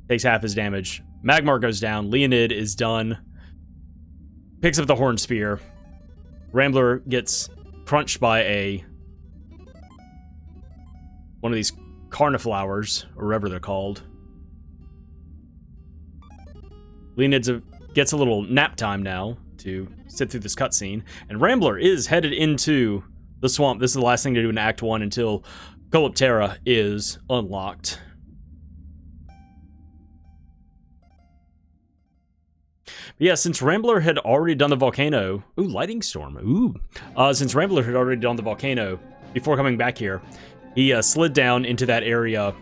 takes half his damage. Magmar goes down. Leoned is done. Picks up the horn spear. Rambler gets crunched by one of these carniflowers, or whatever they're called. Leoned gets a little nap time now to sit through this cutscene, and Rambler is headed into the swamp. This is the last thing to do in Act 1 until Calyptera is unlocked. But yeah, since Rambler had already done the volcano... Ooh, Lightning Storm. Ooh. Since Rambler had already done the volcano before coming back here, he slid down into that area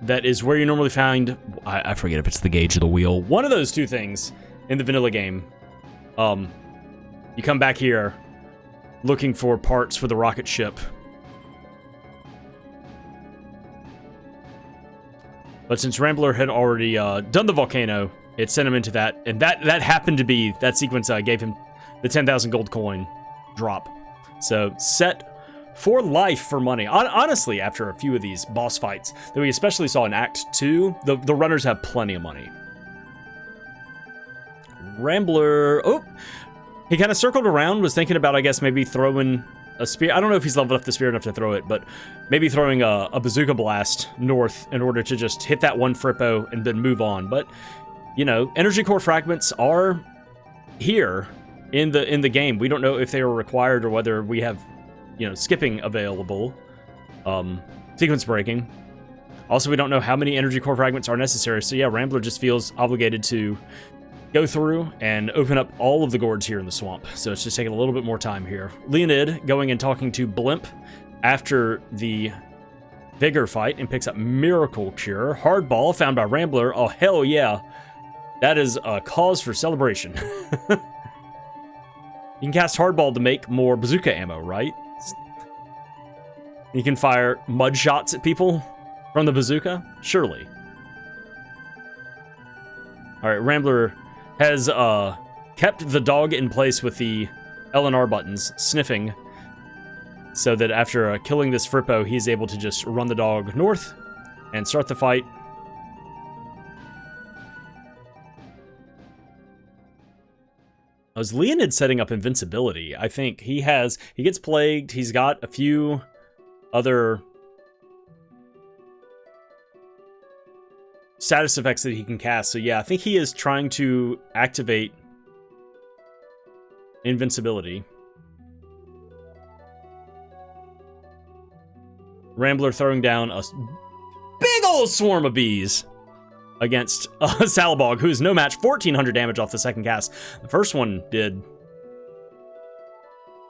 that is where you normally find... I forget if it's the gauge of the wheel. One of those two things in the vanilla game. You come back here looking for parts for the rocket ship. But since Rambler had already done the volcano, it sent him into that. And that happened to be... That sequence gave him the 10,000 gold coin drop. So, set for life for money. Honestly, after a few of these boss fights that we especially saw in Act 2, the runners have plenty of money. Rambler... Oh! He kind of circled around, was thinking about, I guess, maybe throwing a spear. I don't know if he's leveled up the spear enough to throw it, but maybe throwing a bazooka blast north in order to just hit that one Frippo and then move on. But, you know, energy core fragments are here in the game. We don't know if they are required or whether we have, you know, skipping available, sequence breaking. Also, we don't know how many energy core fragments are necessary. So yeah, Rambler just feels obligated to go through and open up all of the gourds here in the swamp. So it's just taking a little bit more time here. Leoned going and talking to Blimp after the Vigor fight and picks up Miracle Cure. Hardball found by Rambler. Oh, hell yeah. That is a cause for celebration. You can cast Hardball to make more bazooka ammo, right? You can fire mud shots at people from the bazooka? Surely. Alright, Rambler has kept the dog in place with the L and R buttons, sniffing, so that after killing this Frippo, he's able to just run the dog north and start the fight. Was Leonid setting up invincibility? I think he gets plagued, he's got a few other status effects that he can cast. So yeah, I think he is trying to activate invincibility. Rambler throwing down a big old swarm of bees against Salabog, who is no match. 1,400 damage off the second cast. The first one did...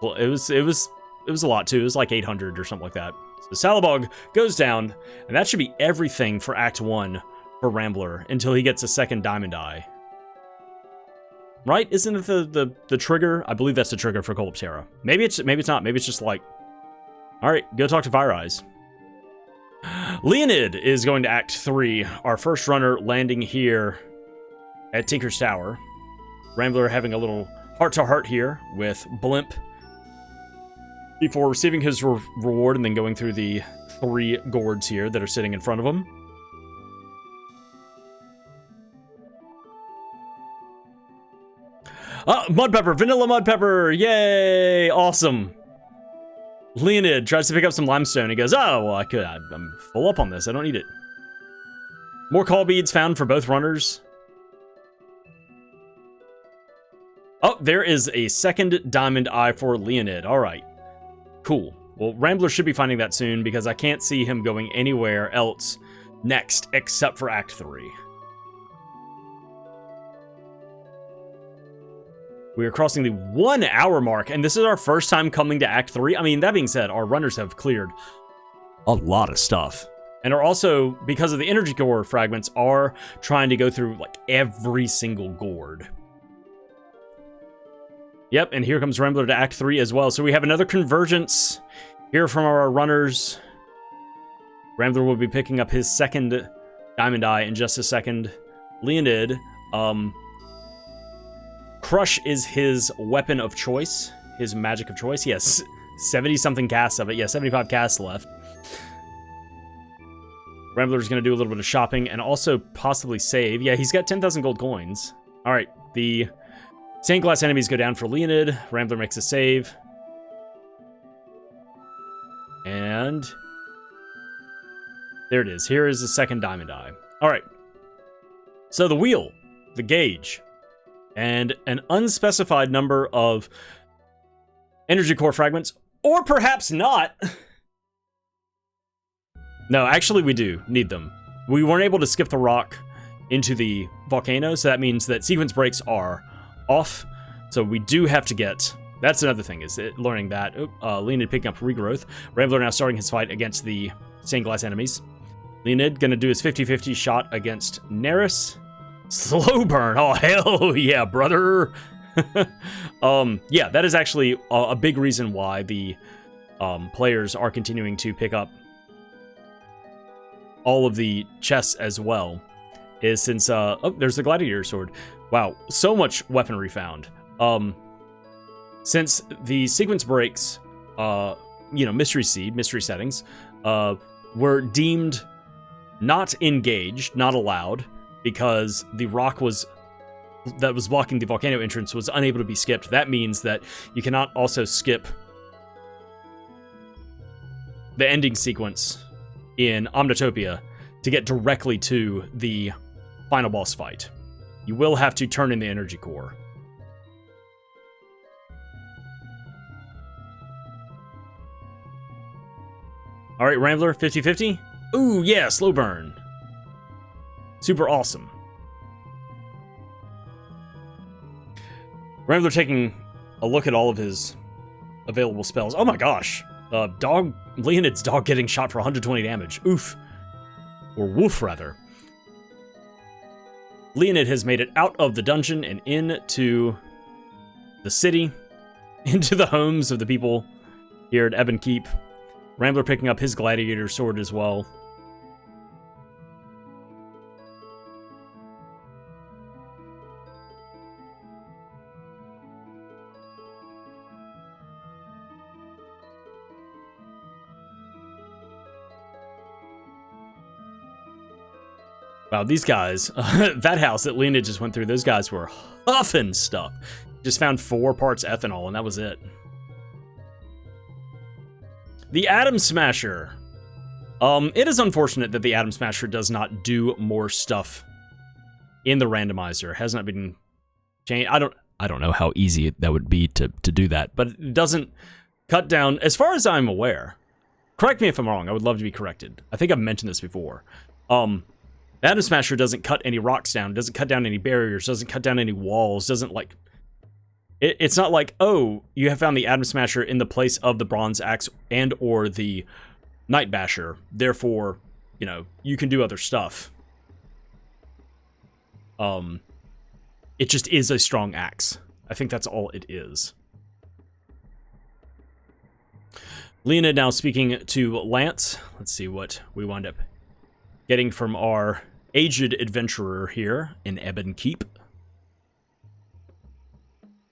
Well, it was a lot too. It was like 800 or something like that. So Salabog goes down, and that should be everything for Act 1 for Rambler until he gets a second Diamond Eye. Right? Isn't it the trigger? I believe that's the trigger for Calyptera. Maybe it's not. Maybe it's just like, all right, go talk to Fire Eyes. Leonid is going to Act 3. Our first runner landing here at Tinker's Tower. Rambler having a little heart-to-heart here with Blimp before receiving his reward and then going through the 3 gourds here that are sitting in front of him. Mud Pepper! Vanilla Mud Pepper! Yay! Awesome! Leonid tries to pick up some limestone. He goes, oh, well, I'm full up on this. I don't need it. More call beads found for both runners. Oh, there is a second diamond eye for Leoned. All right, cool. Well, Rambler should be finding that soon because I can't see him going anywhere else next except for Act 3. We are crossing the 1 hour mark, and this is our first time coming to Act 3. I mean, that being said, our runners have cleared a lot of stuff. And are also, because of the energy core fragments, are trying to go through, like, every single gourd. Yep, and here comes Rambler to Act 3 as well. So we have another convergence here from our runners. Rambler will be picking up his second diamond eye in just a second. Leoned, Crush is his weapon of choice, his magic of choice. He has 70-something casts of it. Yeah, 75 casts left. Rambler's going to do a little bit of shopping and also possibly save. Yeah, he's got 10,000 gold coins. All right, the stained glass enemies go down for Leoned. Rambler makes a save. And there it is. Here is the second diamond eye. All right. So the wheel, the gauge, and an unspecified number of energy core fragments, or perhaps not. No, actually we do need them. We weren't able to skip the rock into the volcano, so that means that sequence breaks are off. So we do have to get... That's another thing, is learning that. Leoned picking up regrowth. Rambler now starting his fight against the stained glass enemies. Leoned gonna do his 50-50 shot against Neris. Slow burn. Oh, hell yeah, brother. Yeah, that is actually a big reason why the players are continuing to pick up all of the chests as well, is since, oh, there's the gladiator sword. Wow, so much weaponry found. Since the sequence breaks, you know, mystery seed, mystery settings, were deemed not engaged, not allowed, because the rock that was blocking the volcano entrance was unable to be skipped. That means that you cannot also skip the ending sequence in Omnitopia to get directly to the final boss fight. You will have to turn in the energy core. All right, Rambler, 50-50. Ooh, yeah, slow burn. Super awesome. Rambler taking a look at all of his available spells. Oh my gosh. Leoned's dog getting shot for 120 damage. Oof. Or woof, rather. Leoned has made it out of the dungeon and into the city, into the homes of the people here at Ebon Keep. Rambler picking up his gladiator sword as well. Wow, these guys, that house that Leoned just went through, those guys were huffing stuff. Just found 4 parts ethanol, and that was it. The Atom Smasher. It is unfortunate that the Atom Smasher does not do more stuff in the randomizer. It has not been changed. I don't know how easy that would be to do that, but it doesn't cut down, as far as I'm aware. Correct me if I'm wrong. I would love to be corrected. I think I've mentioned this before. Atom Smasher doesn't cut any rocks down, doesn't cut down any barriers, doesn't cut down any walls, doesn't like... It's not like, oh, you have found the Atom Smasher in the place of the Bronze Axe and or the Night Basher. Therefore, you know, you can do other stuff. It just is a strong axe. I think that's all it is. Leoned now speaking to Lance. Let's see what we wind up getting from our aged adventurer here in Ebon Keep.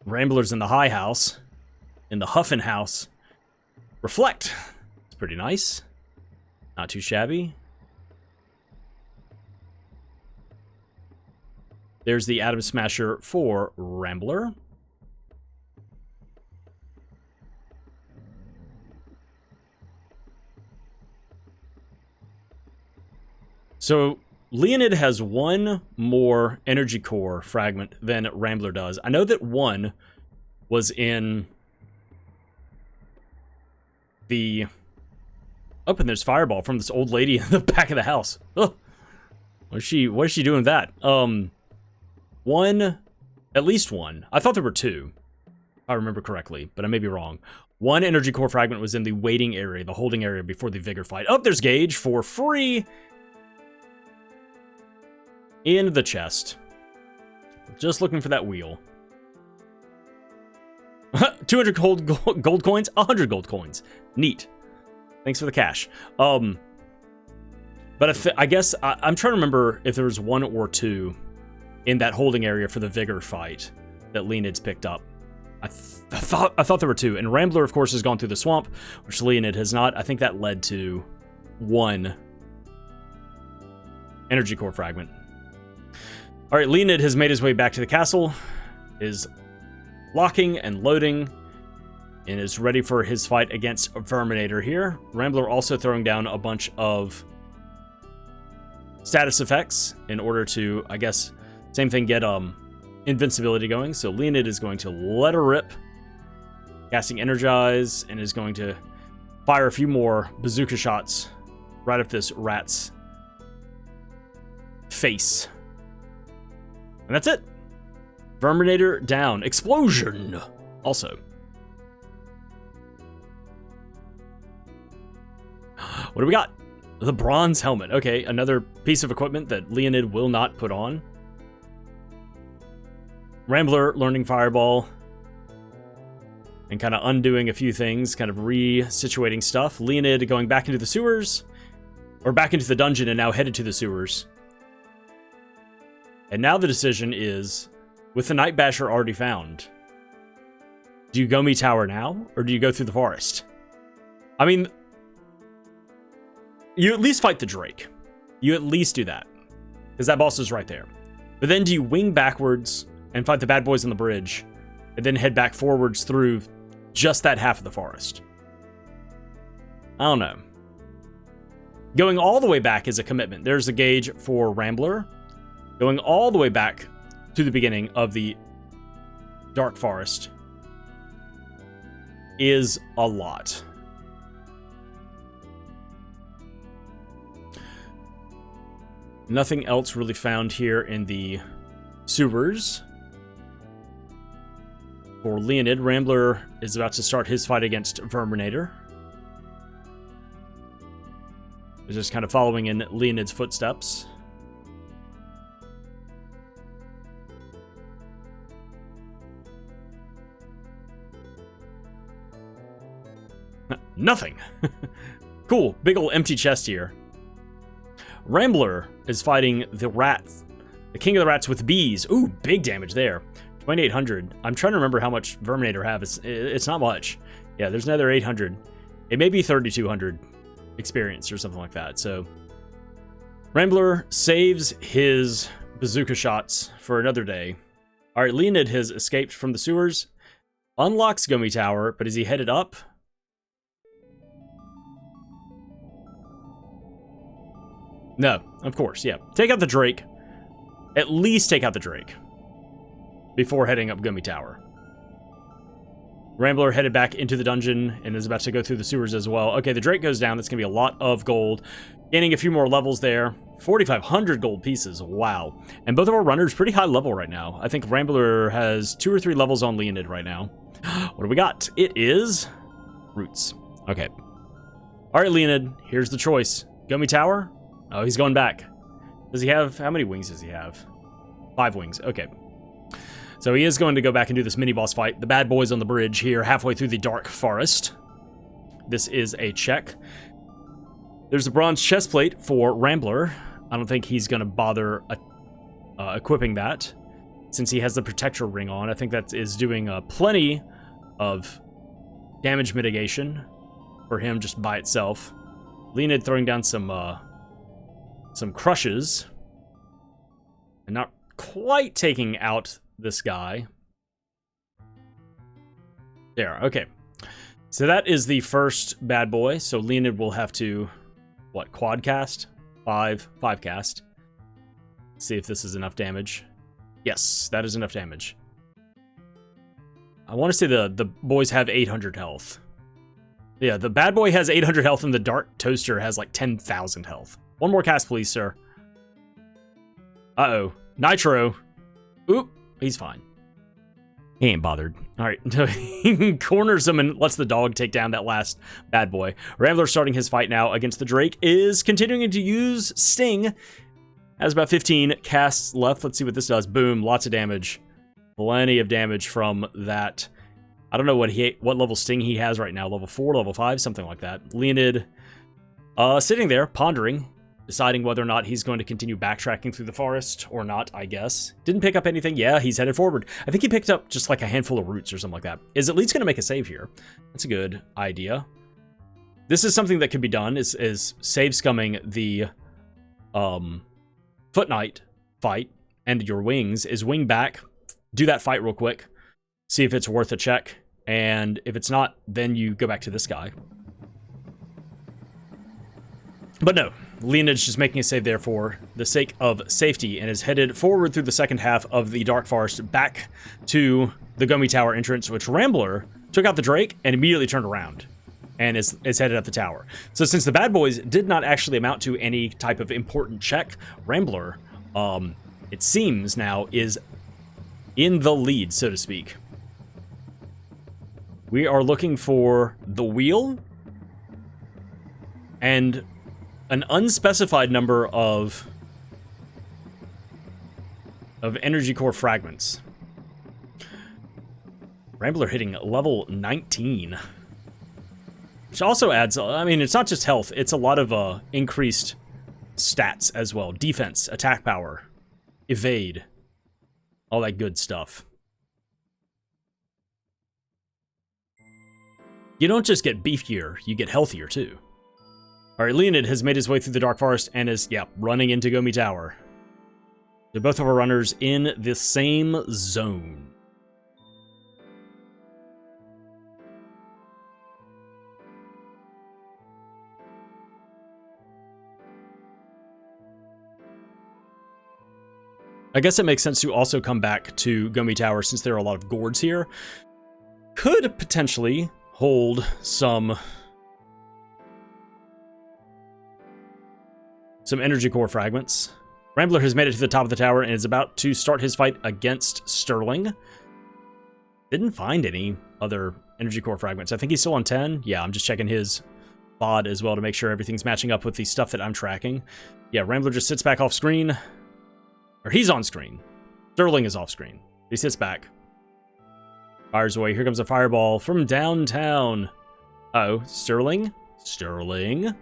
Rambler's in the High House, in the Huffin' House. Reflect. It's pretty nice. Not too shabby. There's the Atom Smasher for Rambler. So Leoned has 1 more energy core fragment than Rambler does. I know that 1 was in the... Oh, and there's Fireball from this old lady in the back of the house. Oh, what is she doing with that? At least one. I thought there were two, if I remember correctly, but I may be wrong. One energy core fragment was in the waiting area, the holding area before the Vigor fight. Oh, there's Gage for free in the chest. Just looking for that wheel. 200 gold coins, 100 gold coins. Neat. Thanks for the cash. But I guess I'm trying to remember if there was one or two in that holding area for the Vigor fight that Leoned's picked up. I thought there were two. And Rambler, of course, has gone through the swamp, which Leoned has not. I think that led to one energy core fragment. All right, Leoned has made his way back to the castle, is locking and loading, and is ready for his fight against Verminator here. Rambler also throwing down a bunch of status effects in order to, I guess, same thing, get invincibility going. So Leoned is going to let her rip, casting Energize, and is going to fire a few more bazooka shots right up this rat's face. And that's it. Verminator down. Explosion! Also. What do we got? The bronze helmet. Okay, another piece of equipment that Leoned will not put on. Rambler learning Fireball. And kind of undoing a few things, kind of resituating stuff. Leoned going back into the sewers. Or back into the dungeon and now headed to the sewers. And now the decision is, with the Night Basher already found, do you go me tower now, or do you go through the forest? I mean, you at least fight the Drake. You at least do that, because that boss is right there. But then do you wing backwards and fight the bad boys on the bridge, and then head back forwards through just that half of the forest? I don't know. Going all the way back is a commitment. There's a gauge for Rambler. Going all the way back to the beginning of the Dark Forest is a lot. Nothing else really found here in the sewers. For Leoned, Rambler is about to start his fight against Verminator. He's just kind of following in Leoned's footsteps. Nothing. Cool. Big ol' empty chest here. Rambler is fighting the rat. The king of the rats with bees. Ooh, big damage there. 2,800. I'm trying to remember how much Verminator have. It's not much. Yeah, there's another 800. It may be 3,200 experience or something like that. So Rambler saves his bazooka shots for another day. All right, Leoned has escaped from the sewers. Unlocks Gummy Tower, but is he headed up? No, of course, yeah. Take out the Drake. At least take out the Drake before heading up Gummy Tower. Rambler headed back into the dungeon and is about to go through the sewers as well. Okay, the Drake goes down. That's going to be a lot of gold. Gaining a few more levels there. 4,500 gold pieces. Wow. And both of our runners pretty high level right now. I think Rambler has 2 or 3 levels on Leoned right now. What do we got? It is Roots. Okay. All right, Leoned, here's the choice. Gummy Tower? Oh, he's going back. Does he have... How many wings does he have? 5 wings. Okay. So he is going to go back and do this mini-boss fight. The bad boys on the bridge here, halfway through the Dark Forest. This is a check. There's a bronze chest plate for Rambler. I don't think he's going to bother equipping that, since he has the Protector ring on. I think that is doing plenty of damage mitigation for him just by itself. Leoned throwing down some crushes, and not quite taking out this guy. There, okay. So that is the first bad boy. So Leoned will have to, what, quad cast? 5 cast. See if this is enough damage. Yes, that is enough damage. I want to say the boys have 800 health. Yeah, the bad boy has 800 health and the dark toaster has like 10,000 health. One more cast, please, sir. Uh-oh. Nitro. Oop. He's fine. He ain't bothered. All right. He corners him and lets the dog take down that last bad boy. Rambler starting his fight now against the Drake is continuing to use Sting. Has about 15 casts left. Let's see what this does. Boom. Lots of damage. Plenty of damage from that. I don't know what level Sting he has right now. Level 4, level 5, something like that. Leoned sitting there, pondering, deciding whether or not he's going to continue backtracking through the forest or not, I guess. Didn't pick up anything. Yeah, he's headed forward. I think he picked up just like a handful of roots or something like that. Is at least going to make a save here. That's a good idea. This is something that could be done, is save scumming the Foot Knight fight and your wings, is wing back, do that fight real quick, see if it's worth a check, and if it's not, then you go back to this guy. But no, Leoned's just making a save there for the sake of safety and is headed forward through the second half of the Dark Forest back to the Gomi Tower entrance, which Rambler took out the Drake and immediately turned around and is headed up the tower. So since the bad boys did not actually amount to any type of important check, Rambler, it seems now, is in the lead, so to speak. We are looking for the wheel and an unspecified number of energy core fragments. Rambler hitting level 19. Which also adds, I mean, it's not just health, it's a lot of increased stats as well. Defense, attack power, evade, all that good stuff. You don't just get beefier, you get healthier too. Alright, Leoned has made his way through the Dark Forest and is, running into Gomi Tower. So both of our runners in the same zone. I guess it makes sense to also come back to Gomi Tower since there are a lot of gourds here. Could potentially hold some energy core fragments. Rambler has made it to the top of the tower and is about to start his fight against Sterling. Didn't find any other energy core fragments. I think he's still on 10. Yeah, I'm just checking his bod as well to make sure everything's matching up with the stuff that I'm tracking. Yeah, Rambler just sits back off screen. Or he's on screen. Sterling is off screen. He sits back. Fires away. Here comes a fireball from downtown. Uh-oh. Sterling? Sterling?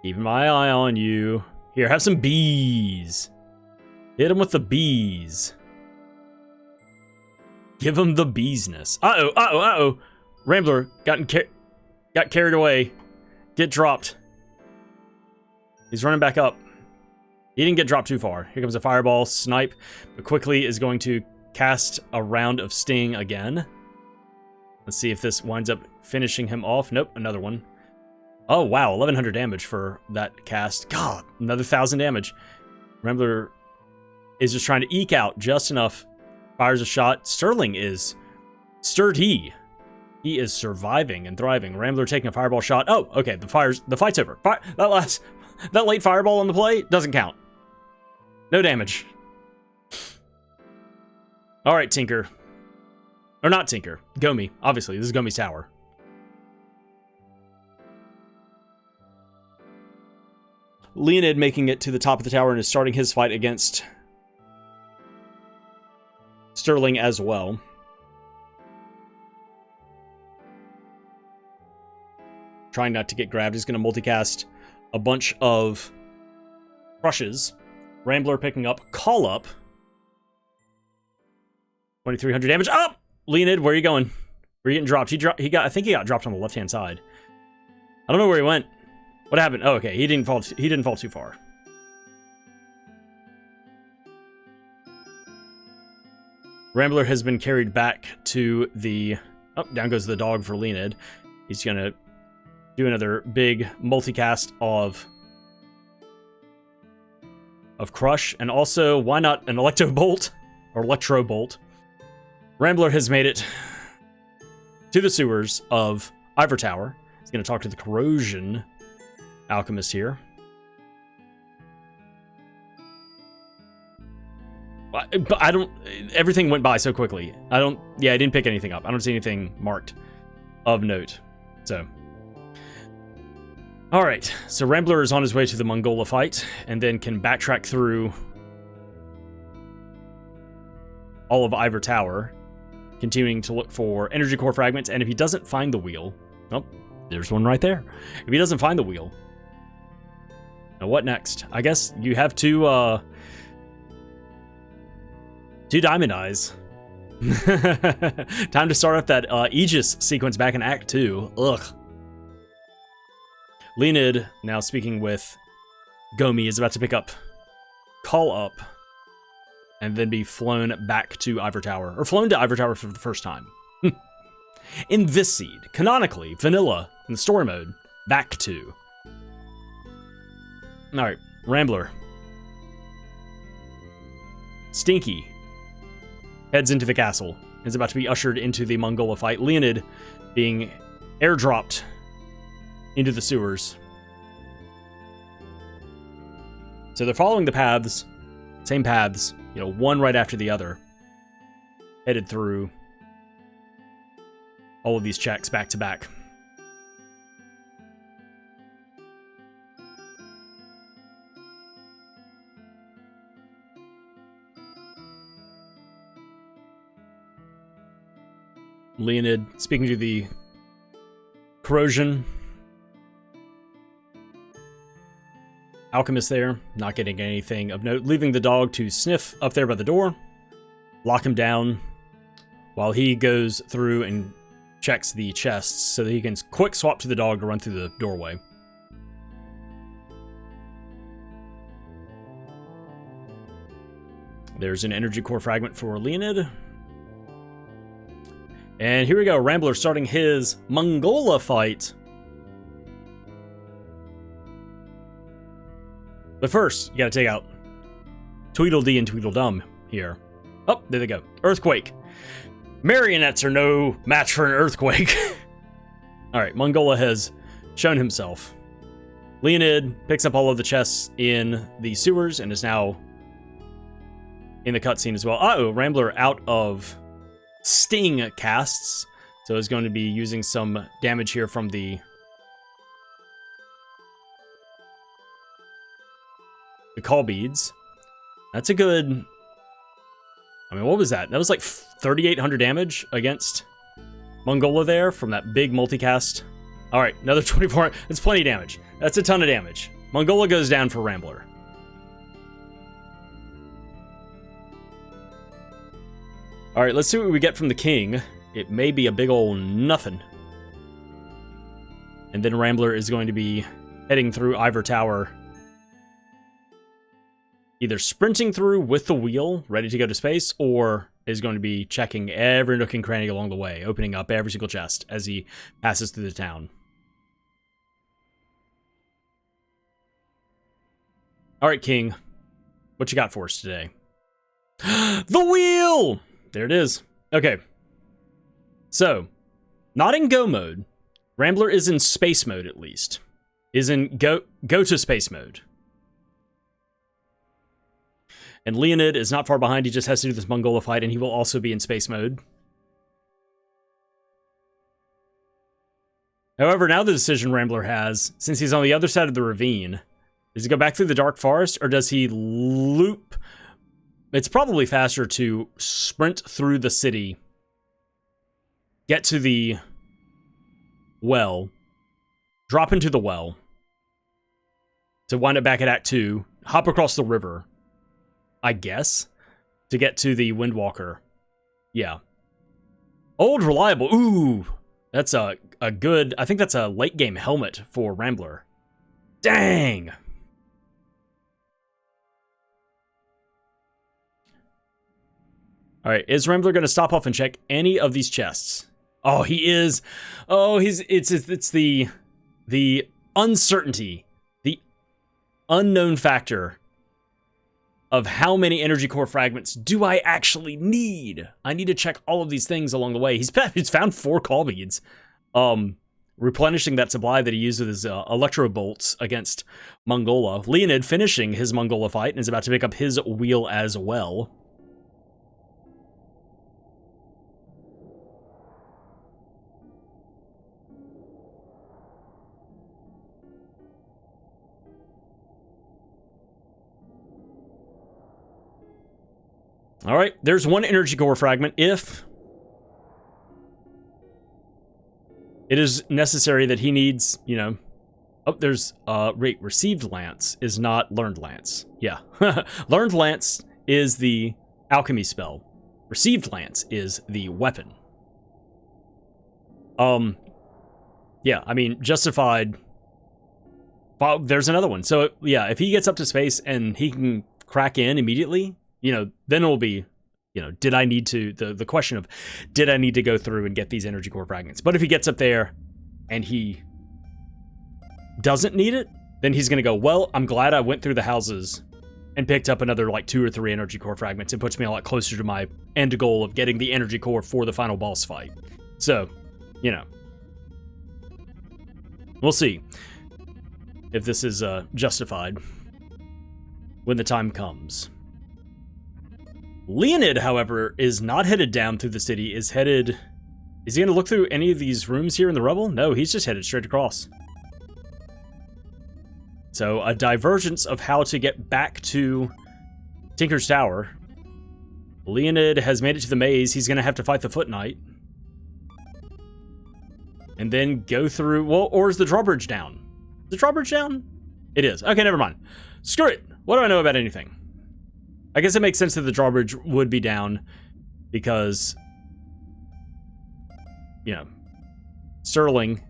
Keeping my eye on you. Here, have some bees. Hit him with the bees. Give him the beesness. Uh-oh, uh-oh, uh-oh. Rambler got carried away. Get dropped. He's running back up. He didn't get dropped too far. Here comes a fireball, snipe, but quickly is going to cast a round of Sting again. Let's see if this winds up finishing him off. Nope, another one. Oh, wow, 1,100 damage for that cast. God, another 1,000 damage. Rambler is just trying to eke out just enough. Fires a shot. Sterling is sturdy. He is surviving and thriving. Rambler taking a fireball shot. Oh, okay, the fight's over. That late fireball on the play doesn't count. No damage. All right, Tinker. Or not Tinker. Gomi. Obviously, this is Gomi's tower. Leoned making it to the top of the tower and is starting his fight against Sterling as well. Trying not to get grabbed. He's going to multicast a bunch of crushes. Rambler picking up Call Up. 2,300 damage. Up! Leoned, where are you going? Where are you getting dropped? I think he got dropped on the left-hand side. I don't know where he went. What happened? Oh, okay. He didn't fall too far. Rambler has been carried back to the... Oh, down goes the dog for Leoned. He's going to do another big multicast of Crush, and also, why not an Electro Bolt? Or Electro Bolt. Rambler has made it to the sewers of Ivor Tower. He's going to talk to the corrosion alchemist here. But I don't... Everything went by so quickly. Yeah, I didn't pick anything up. I don't see anything marked of note. So... Alright, so Rambler is on his way to the Mongola fight, and then can backtrack through all of Ivor Tower, continuing to look for energy core fragments, and if he doesn't find the wheel... Oh, there's one right there. If he doesn't find the wheel... Now what next? I guess you have two diamond eyes. Time to start up that Aegis sequence back in Act 2. Ugh. Leoned, now speaking with Gomi, is about to pick up Call Up and then be flown back to Ivor Tower, or flown to Ivor Tower for the first time. In this seed, canonically, vanilla, in the story mode, back to. Alright, Rambler. Stinky heads into the castle, is about to be ushered into the Mongola fight. Leoned being airdropped into the sewers. So they're following the paths, same paths, you know, one right after the other, headed through all of these checks back to back. Leoned speaking to the corrosion alchemist there, not getting anything of note, leaving the dog to sniff up there by the door, lock him down while he goes through and checks the chests so that he can quick swap to the dog to run through the doorway. There's an energy core fragment for Leoned. And here we go, Rambler starting his Mongola fight. But first, you gotta take out Tweedledee and Tweedledum here. Oh, there they go. Earthquake. Marionettes are no match for an earthquake. Alright, Mongola has shown himself. Leoned picks up all of the chests in the sewers and is now in the cutscene as well. Uh-oh, Rambler out of Sting casts, so is going to be using some damage here from the call beads. That's a good... I mean, what was that? That was like 3,800 damage against Mongola there from that big multicast. Alright, another 24... That's plenty of damage. That's a ton of damage. Mongola goes down for Rambler. Alright, let's see what we get from the king. It may be a big ol' nothing. And then Rambler is going to be heading through Ivor Tower, either sprinting through with the wheel, ready to go to space, or is going to be checking every nook and cranny along the way, opening up every single chest as he passes through the town. Alright, King. What you got for us today? The wheel! There it is. Okay. So, not in go mode. Rambler is in space mode, at least. Is in go to space mode. And Leoned is not far behind. He just has to do this Mongola fight, and he will also be in space mode. However, now the decision Rambler has, since he's on the other side of the ravine, does he go back through the dark forest, or does he loop? It's probably faster to sprint through the city, get to the well, drop into the well, to wind up back at Act 2, hop across the river, I guess, to get to the Windwalker. Yeah. Old Reliable. Ooh, that's a good... I think that's a late game helmet for Rambler. Dang! Alright, is Rambler going to stop off and check any of these chests? Oh, he is. Oh, it's the uncertainty, the unknown factor of how many energy core fragments do I actually need. I need to check all of these things along the way. He's found 4 call beads, replenishing that supply that he used with his electro bolts against Mongola. Leoned finishing his Mongola fight and is about to pick up his wheel as well. All right, there's 1 energy core fragment. If it is necessary that he needs, you know... Oh, there's... received lance is not learned lance. Yeah. Learned lance is the alchemy spell. Received lance is the weapon. Yeah, I mean, justified... Well, there's another one. So, yeah, if he gets up to space and he can crack in immediately... You know, then it'll be, you know, did I need to, the question of, did I need to go through and get these energy core fragments? But if he gets up there and he doesn't need it, then he's going to go, well, I'm glad I went through the houses and picked up another, like, 2 or 3 energy core fragments. It puts me a lot closer to my end goal of getting the energy core for the final boss fight. So, you know, we'll see if this is justified when the time comes. Leoned, however, is not headed down through the city, is headed... Is he going to look through any of these rooms here in the rubble? No, he's just headed straight across. So, a divergence of how to get back to Tinker's Tower. Leoned has made it to the maze. He's going to have to fight the Foot Knight. And then go through... Well, or is the drawbridge down? Is the drawbridge down? It is. Okay, never mind. Screw it. What do I know about anything? I guess it makes sense that the drawbridge would be down because, you know, Sterling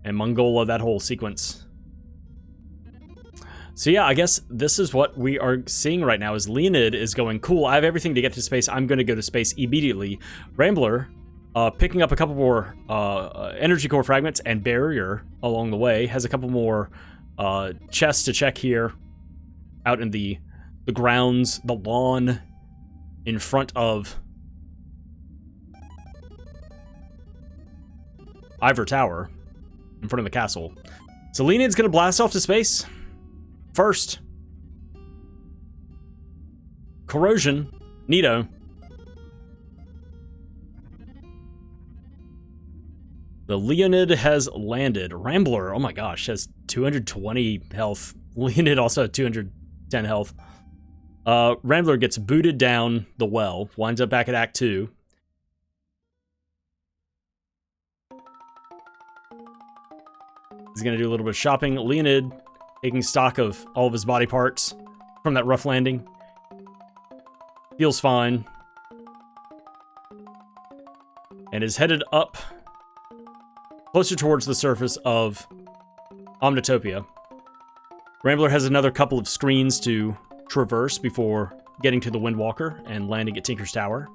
and Mongola, that whole sequence. So yeah, I guess this is what we are seeing right now is Leoned is going, cool, I have everything to get to space. I'm going to go to space immediately. Rambler, picking up a couple more energy core fragments and barrier along the way, has a couple more chests to check here out in the grounds, the lawn in front of Ivor Tower, in front of the castle. So Leoned's gonna blast off to space. First, corrosion, neato. The Leoned has landed. Rambler, oh my gosh, has 220 health. Leoned also had 210 health. Rambler gets booted down the well, winds up back at Act 2. He's gonna do a little bit of shopping. Leoned taking stock of all of his body parts from that rough landing. Feels fine. And is headed up closer towards the surface of Omnitopia. Rambler has another couple of screens to traverse before getting to the Windwalker and landing at Tinker's Tower.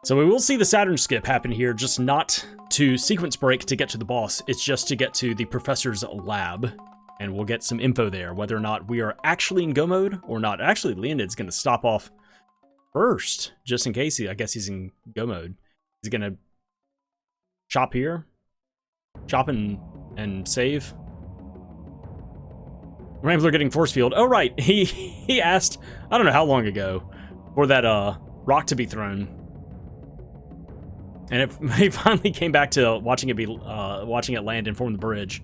So we will see the Saturn skip happen here, just not to sequence break to get to the boss. It's just to get to the professor's lab, and we'll get some info there, whether or not we are actually in go mode or not. Actually, Leoned's going to stop off first, just in case. I guess he's in go mode. He's going to shop here, shop and save. Rambler getting force field. Oh, right. He asked, I don't know how long ago, for that rock to be thrown. And he finally came back to watching it land and form the bridge.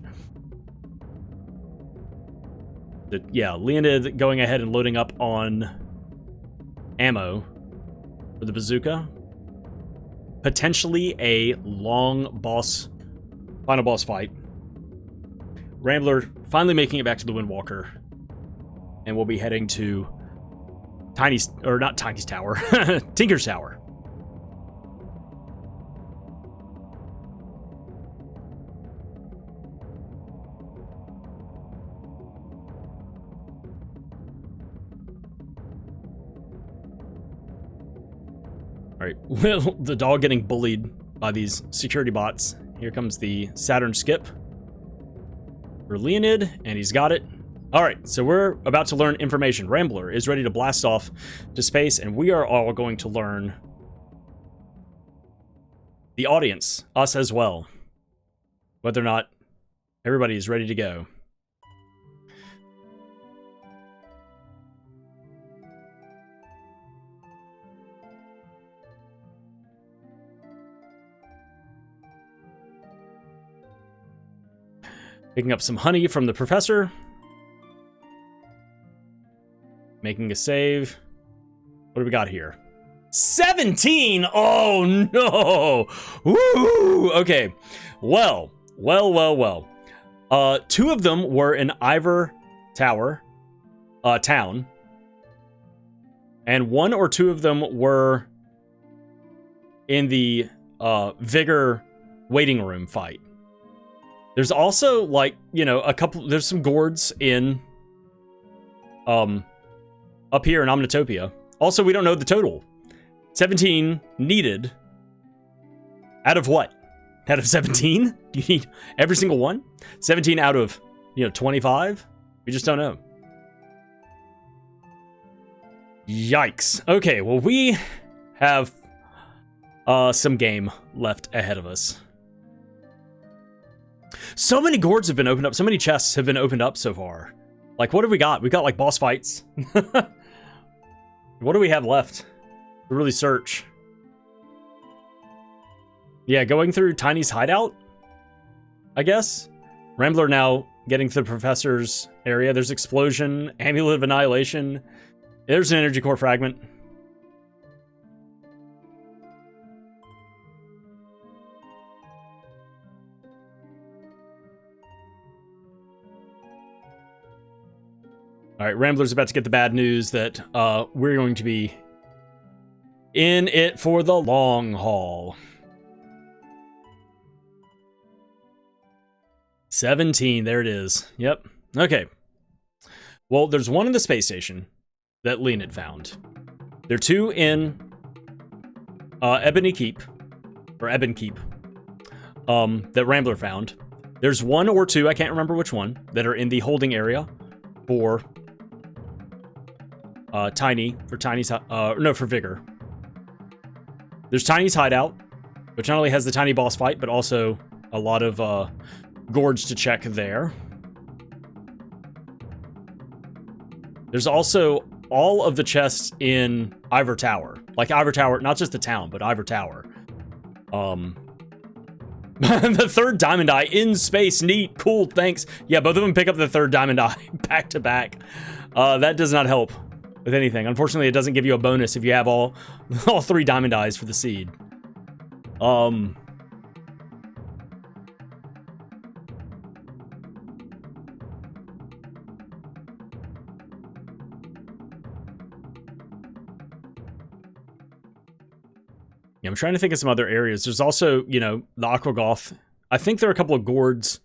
Yeah, Leoned going ahead and loading up on ammo for the bazooka. Potentially a long final boss fight. Rambler finally making it back to the Windwalker. And we'll be heading to not Tiny's Tower, Tinker's Tower. Alright, the dog getting bullied by these security bots. Here comes the Saturn skip for Leoned, and he's got it. Alright, so we're about to learn information. Rambler is ready to blast off to space, and we are all going to learn the audience, us as well. Whether or not everybody is ready to go. Picking up some honey from the professor. Making a save. What do we got here? 17! Oh, no! Woo! Okay. Well. Two of them were in Ivor Tower, town. And one or two of them were in the, Vigor waiting room fight. There's also, like, you know, there's some gourds in, up here in Omnitopia. Also, we don't know the total. 17 needed. Out of what? Out of 17? Do you need every single one? 17 out of, 25? We just don't know. Yikes. Okay, well, we have, some game left ahead of us. So many gourds have been opened up. So many chests have been opened up so far. Like, what have we got? We got, like, boss fights. What do we have left to really search? Yeah, going through Tiny's hideout, I guess. Rambler now getting to the professor's area. There's explosion, amulet of annihilation. There's an energy core fragment. All right, Rambler's about to get the bad news that we're going to be in it for the long haul. 17, there it is. Yep. Okay. Well, there's one in the space station that Leoned found. There are two in Ebony Keep, or Eben Keep, that Rambler found. There's one or two, I can't remember which one, that are in the holding area for for Vigor. There's Tiny's hideout, which not only has the Tiny boss fight, but also a lot of gourds to check there. There's also all of the chests in Ivor Tower. Like Ivor Tower, not just the town, but Ivor Tower. The third diamond eye in space. Neat. Cool. Thanks. Yeah, both of them pick up the third diamond eye back to back. That does not help with anything. Unfortunately, it doesn't give you a bonus if you have all three diamond eyes for the seed. Yeah, I'm trying to think of some other areas. There's also, the Aquagoth. I think there are a couple of gourds.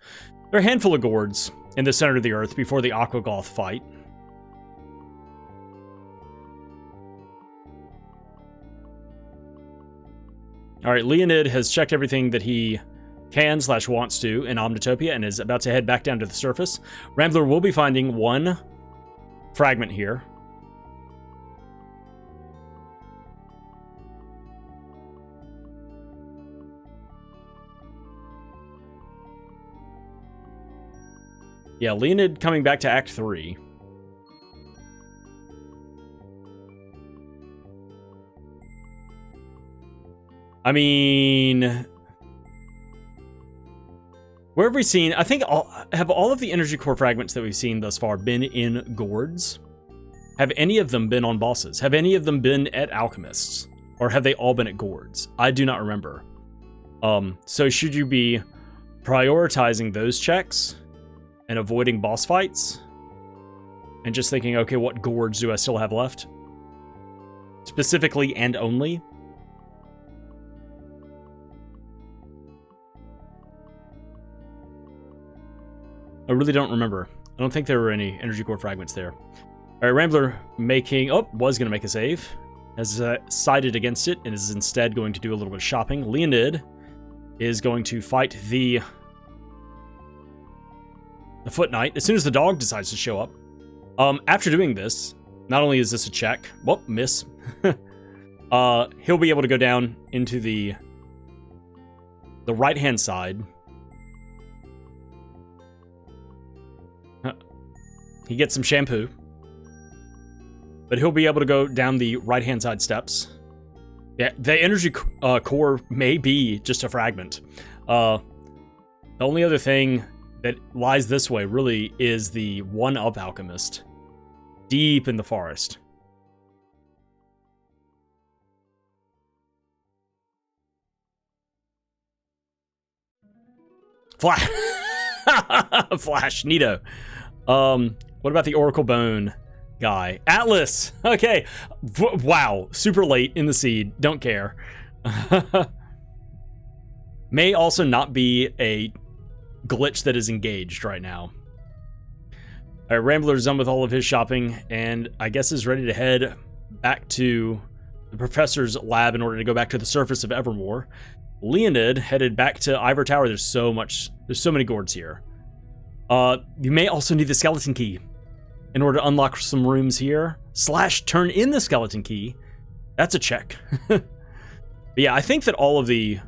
There are a handful of gourds in the center of the Earth before the Aquagoth fight. All right, Leoned has checked everything that he can/wants to in Omnitopia and is about to head back down to the surface. Rambler will be finding one fragment here. Yeah, Leoned coming back to Act 3. I mean, where have we seen? I think have all of the energy core fragments that we've seen thus far been in gourds? Have any of them been on bosses? Have any of them been at alchemists? Or have they all been at gourds? I do not remember. So should you be prioritizing those checks and avoiding boss fights? And just thinking, okay, what gourds do I still have left? Specifically and only? I really don't remember. I don't think there were any energy core fragments there. All right, Rambler was going to make a save. Has decided against it and is instead going to do a little bit of shopping. Leoned is going to fight the the Foot Knight, as soon as the dog decides to show up. After doing this, not only is this a check, whoop, miss. He'll be able to go down into the right-hand side. He gets some shampoo. But he'll be able to go down the right-hand side steps. Yeah, the energy core may be just a fragment. The only other thing that lies this way, really, is the one-up alchemist. Deep in the forest. Flash! Flash, neato. What about the Oracle Bone guy? Atlas! Okay. Wow. Super late in the seed. Don't care. May also not be a glitch that is engaged right now. Alright, Rambler's done with all of his shopping, and I guess is ready to head back to the professor's lab in order to go back to the surface of Evermore. Leoned headed back to Ivor Tower. There's so many gourds here. You may also need the skeleton key in order to unlock some rooms here. / turn in the skeleton key. That's a check. But yeah, I think that all of the,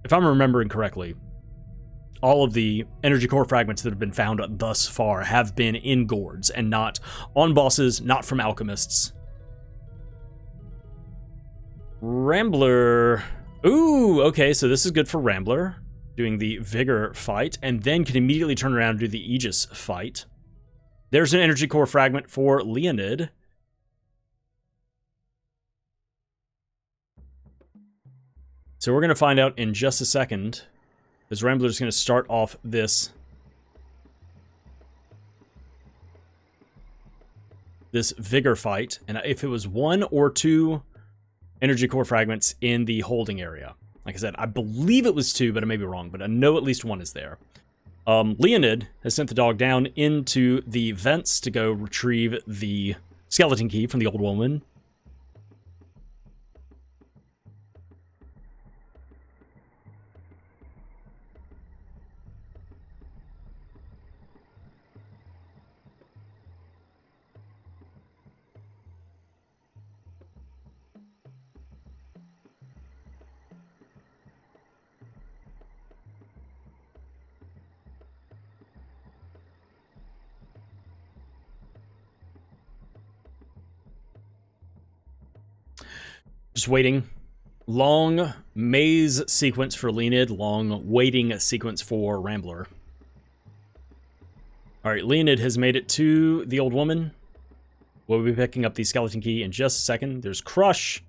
if I'm remembering correctly, all of the energy core fragments that have been found thus far have been in gourds and not on bosses, not from alchemists. Rambler. Ooh, okay, so this is good for Rambler, doing the Vigor fight, and then can immediately turn around and do the Aegis fight. There's an energy core fragment for Leoned. So we're going to find out in just a second, as Rambler's going to start off this Vigor fight, and if it was 1 or 2 energy core fragments in the holding area. Like I said, I believe it was 2, but I may be wrong, but I know at least 1 is there. Leoned has sent the dog down into the vents to go retrieve the skeleton key from the old woman. Just waiting. Long maze sequence for Leoned, long waiting sequence for Rambler. Alright, Leoned has made it to the old woman. We'll be picking up the skeleton key in just a second. There's Crush.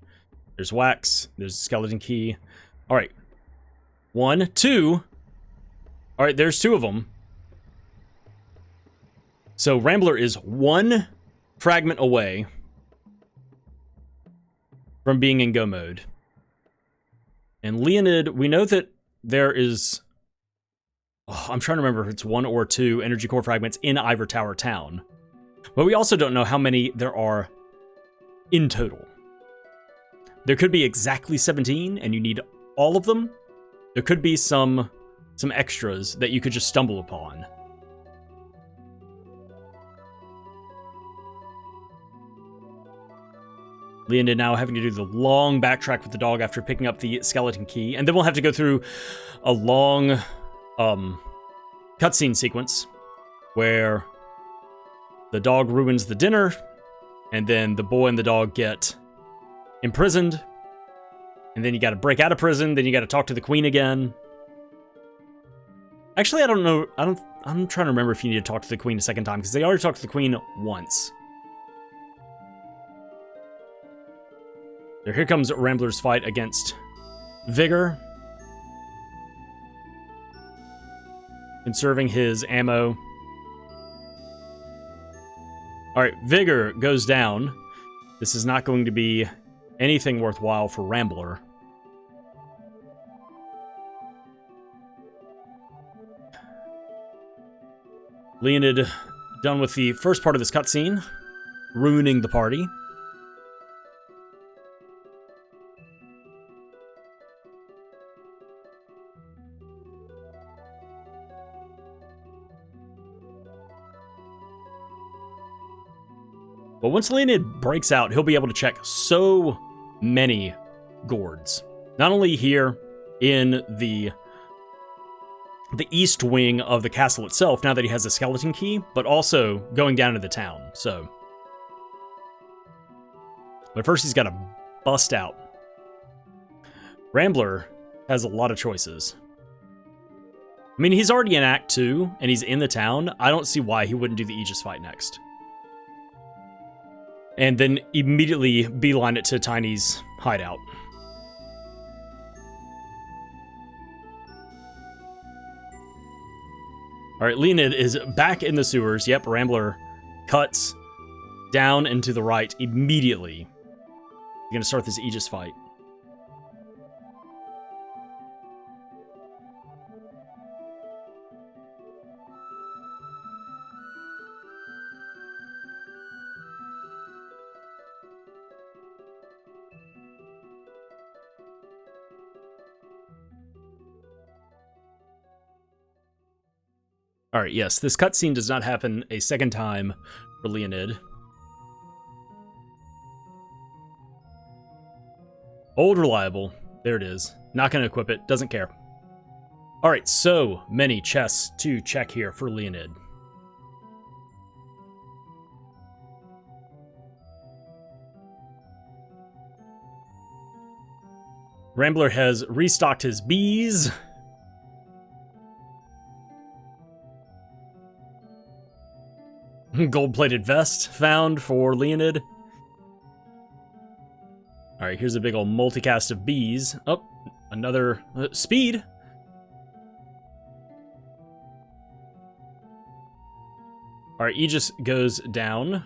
There's Wax. There's the skeleton key. Alright. 1, 2. Alright, there's 2 of them. So Rambler is 1 fragment away from being in go mode. And Leoned, we know that there is... Oh, I'm trying to remember if it's 1 or 2 energy core fragments in Ivor Tower Town. But we also don't know how many there are in total. There could be exactly 17, and you need all of them. There could be some extras that you could just stumble upon. Leoned now having to do the long backtrack with the dog after picking up the skeleton key. And then we'll have to go through a long cutscene sequence where the dog ruins the dinner, and then the boy and the dog get imprisoned. And then you gotta break out of prison, then you gotta talk to the queen again. Actually, I don't know. I'm trying to remember if you need to talk to the queen a second time, because they already talked to the queen once. So here comes Rambler's fight against Vigor. Conserving his ammo. Alright, Vigor goes down. This is not going to be anything worthwhile for Rambler. Leoned done with the first part of this cutscene, ruining the party. But once Leonid breaks out, he'll be able to check so many gourds. Not only here in the east wing of the castle itself, now that he has a skeleton key, but also going down to the town, so. But first he's got to bust out. Rambler has a lot of choices. I mean, he's already in Act 2, and he's in the town. I don't see why he wouldn't do the Aegis fight next. And then immediately beeline it to Tiny's hideout. Alright, Leonid is back in the sewers. Yep, Rambler cuts down and to the right immediately. He's gonna start this Aegis fight. Alright, yes, this cutscene does not happen a second time for Leonid. Old reliable. There it is. Not going to equip it. Doesn't care. Alright, so many chests to check here for Leonid. Rambler has restocked his bees. Gold-plated vest found for Leonid. Alright, here's a big old multicast of bees. Oh, another speed. Alright, Aegis goes down.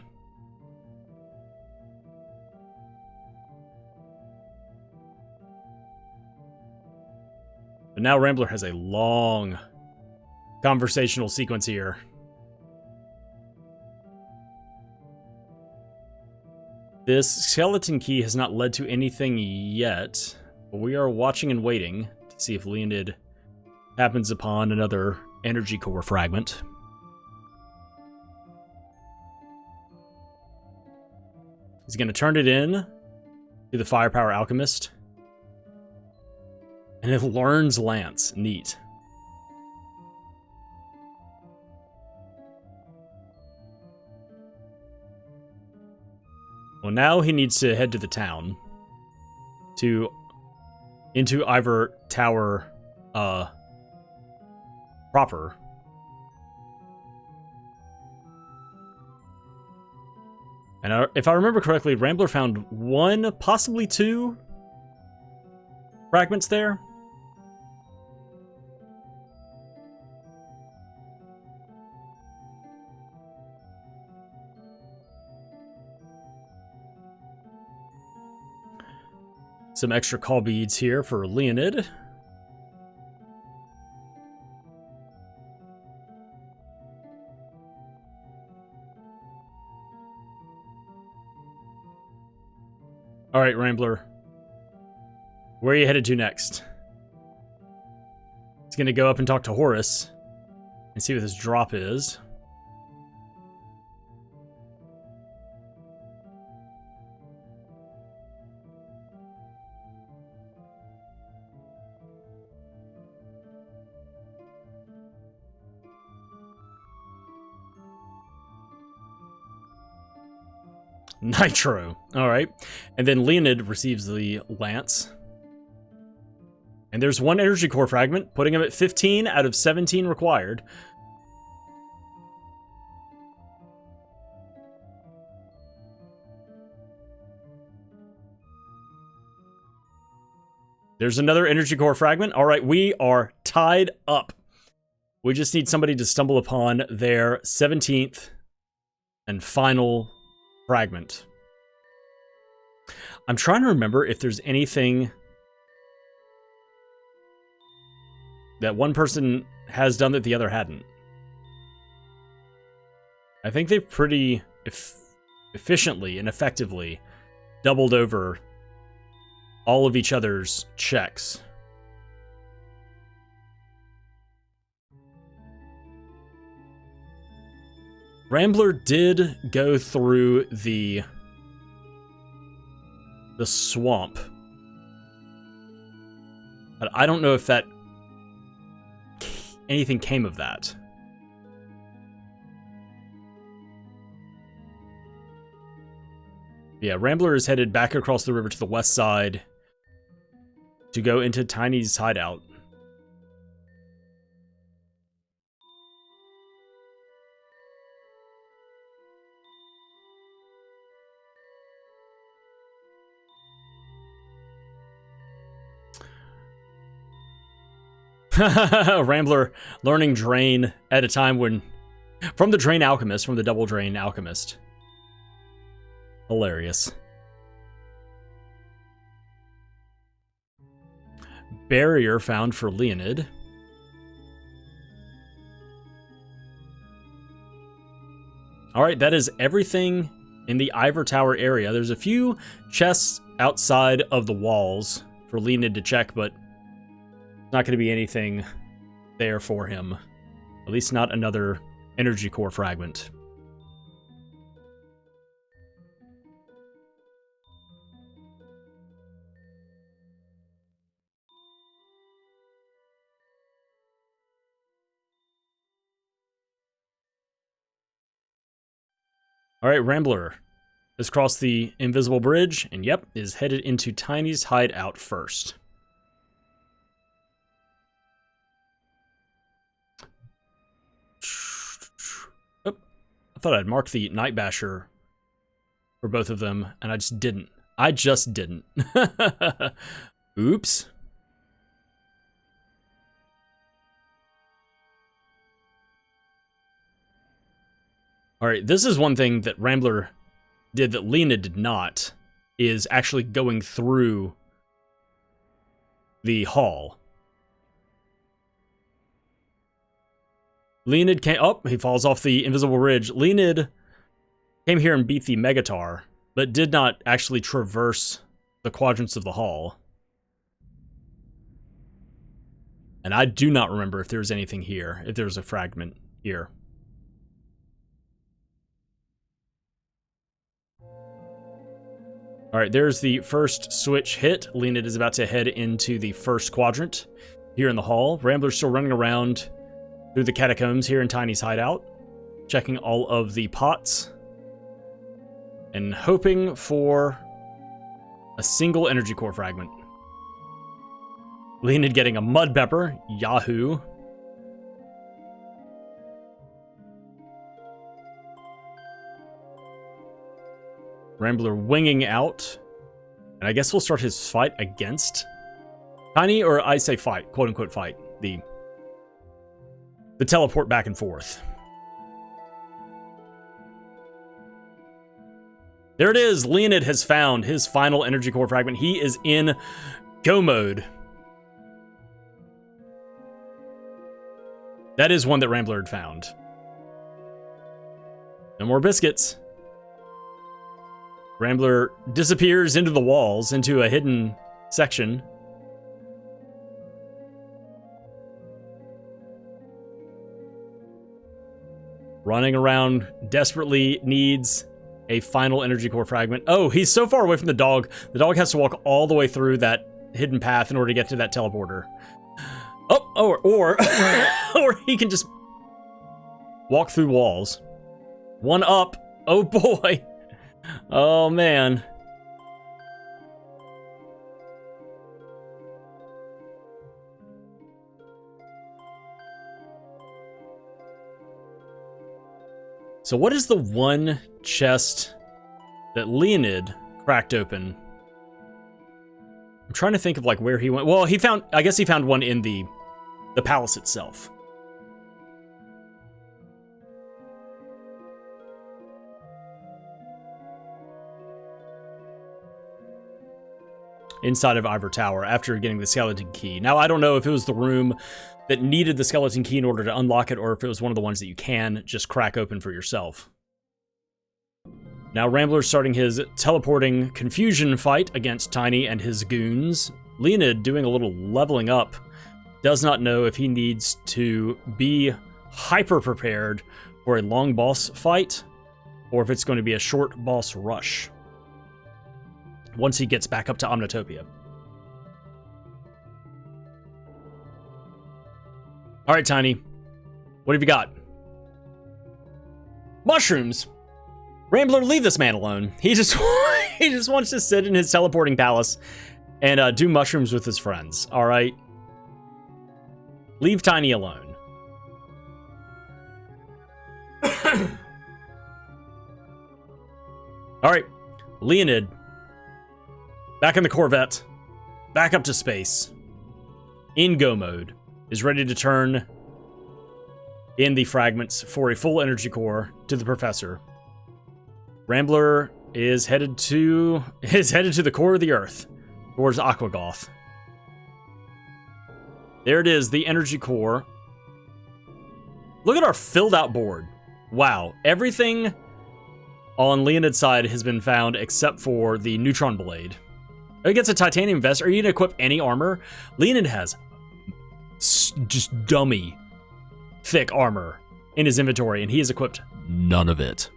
But now Rambler has a long conversational sequence here. This skeleton key has not led to anything yet, but we are watching and waiting to see if Leonid happens upon another energy core fragment. He's going to turn it in to the Firepower Alchemist. And it learns Lance. Neat. Well, now he needs to head to the town. Into Ivor Tower proper. And if I remember correctly, Rambler found one, possibly two fragments there. Some extra call beads here for Leonid. All right, Rambler. Where are you headed to next? He's going to go up and talk to Horus and see what this drop is. Nitro. All right. And then Leonid receives the lance. And there's one energy core fragment, putting him at 15 out of 17 required. There's another energy core fragment. All right, we are tied up. We just need somebody to stumble upon their 17th and final fragment. I'm trying to remember if there's anything that one person has done that the other hadn't. I think they've pretty efficiently and effectively doubled over all of each other's checks. Rambler did go through the swamp. But I don't know if that anything came of that. Yeah, Rambler is headed back across the river to the west side to go into Tiny's hideout. Rambler learning Drain at a time when... From the Drain Alchemist, from the Double Drain Alchemist. Hilarious. Barrier found for Leoned. Alright, that is everything in the Ivor Tower area. There's a few chests outside of the walls for Leoned to check, but not going to be anything there for him. At least not another energy core fragment. Alright, Rambler has crossed the invisible bridge, and yep, is headed into Tiny's hideout first. Oh, I thought I'd mark the Night Basher for both of them, and I just didn't. I just didn't. Oops. Alright, this is one thing that Rambler did that Leoned did not, is actually going through the hall. Leoned came... Oh, he falls off the invisible ridge. Leoned came here and beat the Megatar, but did not actually traverse the quadrants of the hall. And I do not remember if there was anything here, if there was a fragment here. Alright, there's the first switch hit. Leoned is about to head into the first quadrant here in the hall. Rambler's still running around through the catacombs here in Tiny's hideout, checking all of the pots and hoping for a single energy core fragment. Leoned getting a mud pepper. Yahoo. Rambler winging out. And I guess we'll start his fight against Tiny, or I say fight, quote-unquote fight. The teleport back and forth. There it is. Leoned has found his final energy core fragment. He is in go mode. That is one that Rambler had found. No more biscuits. Rambler disappears into the walls, into a hidden section. Running around, desperately needs a final energy core fragment. Oh, he's so far away from the dog. The dog has to walk all the way through that hidden path in order to get to that teleporter. Oh, or he can just walk through walls. One up. Oh boy. Oh, man. So what is the one chest that Leoned cracked open? I'm trying to think of like where he went. Well, he found, I guess he found one in the palace itself. Inside of Ivor Tower after getting the skeleton key. Now, I don't know if it was the room that needed the skeleton key in order to unlock it, or if it was one of the ones that you can just crack open for yourself. Now, Rambler's starting his teleporting confusion fight against Tiny and his goons. Leoned, doing a little leveling up, does not know if he needs to be hyper prepared for a long boss fight, or if it's going to be a short boss rush once he gets back up to Omnitopia. All right, Tiny. What have you got? Mushrooms! Rambler, leave this man alone. He just he just wants to sit in his teleporting palace and do mushrooms with his friends, all right? Leave Tiny alone. All right, Leoned, back in the Corvette, back up to space, in go mode, is ready to turn in the fragments for a full energy core to the Professor. Rambler is headed to the core of the Earth, towards Aquagoth. There it is, the energy core. Look at our filled out board. Wow, everything on Leonid's side has been found except for the neutron blade. Oh, he gets a titanium vest. Are you gonna equip any armor? Leonid has just dummy thick armor in his inventory, and he has equipped none of it.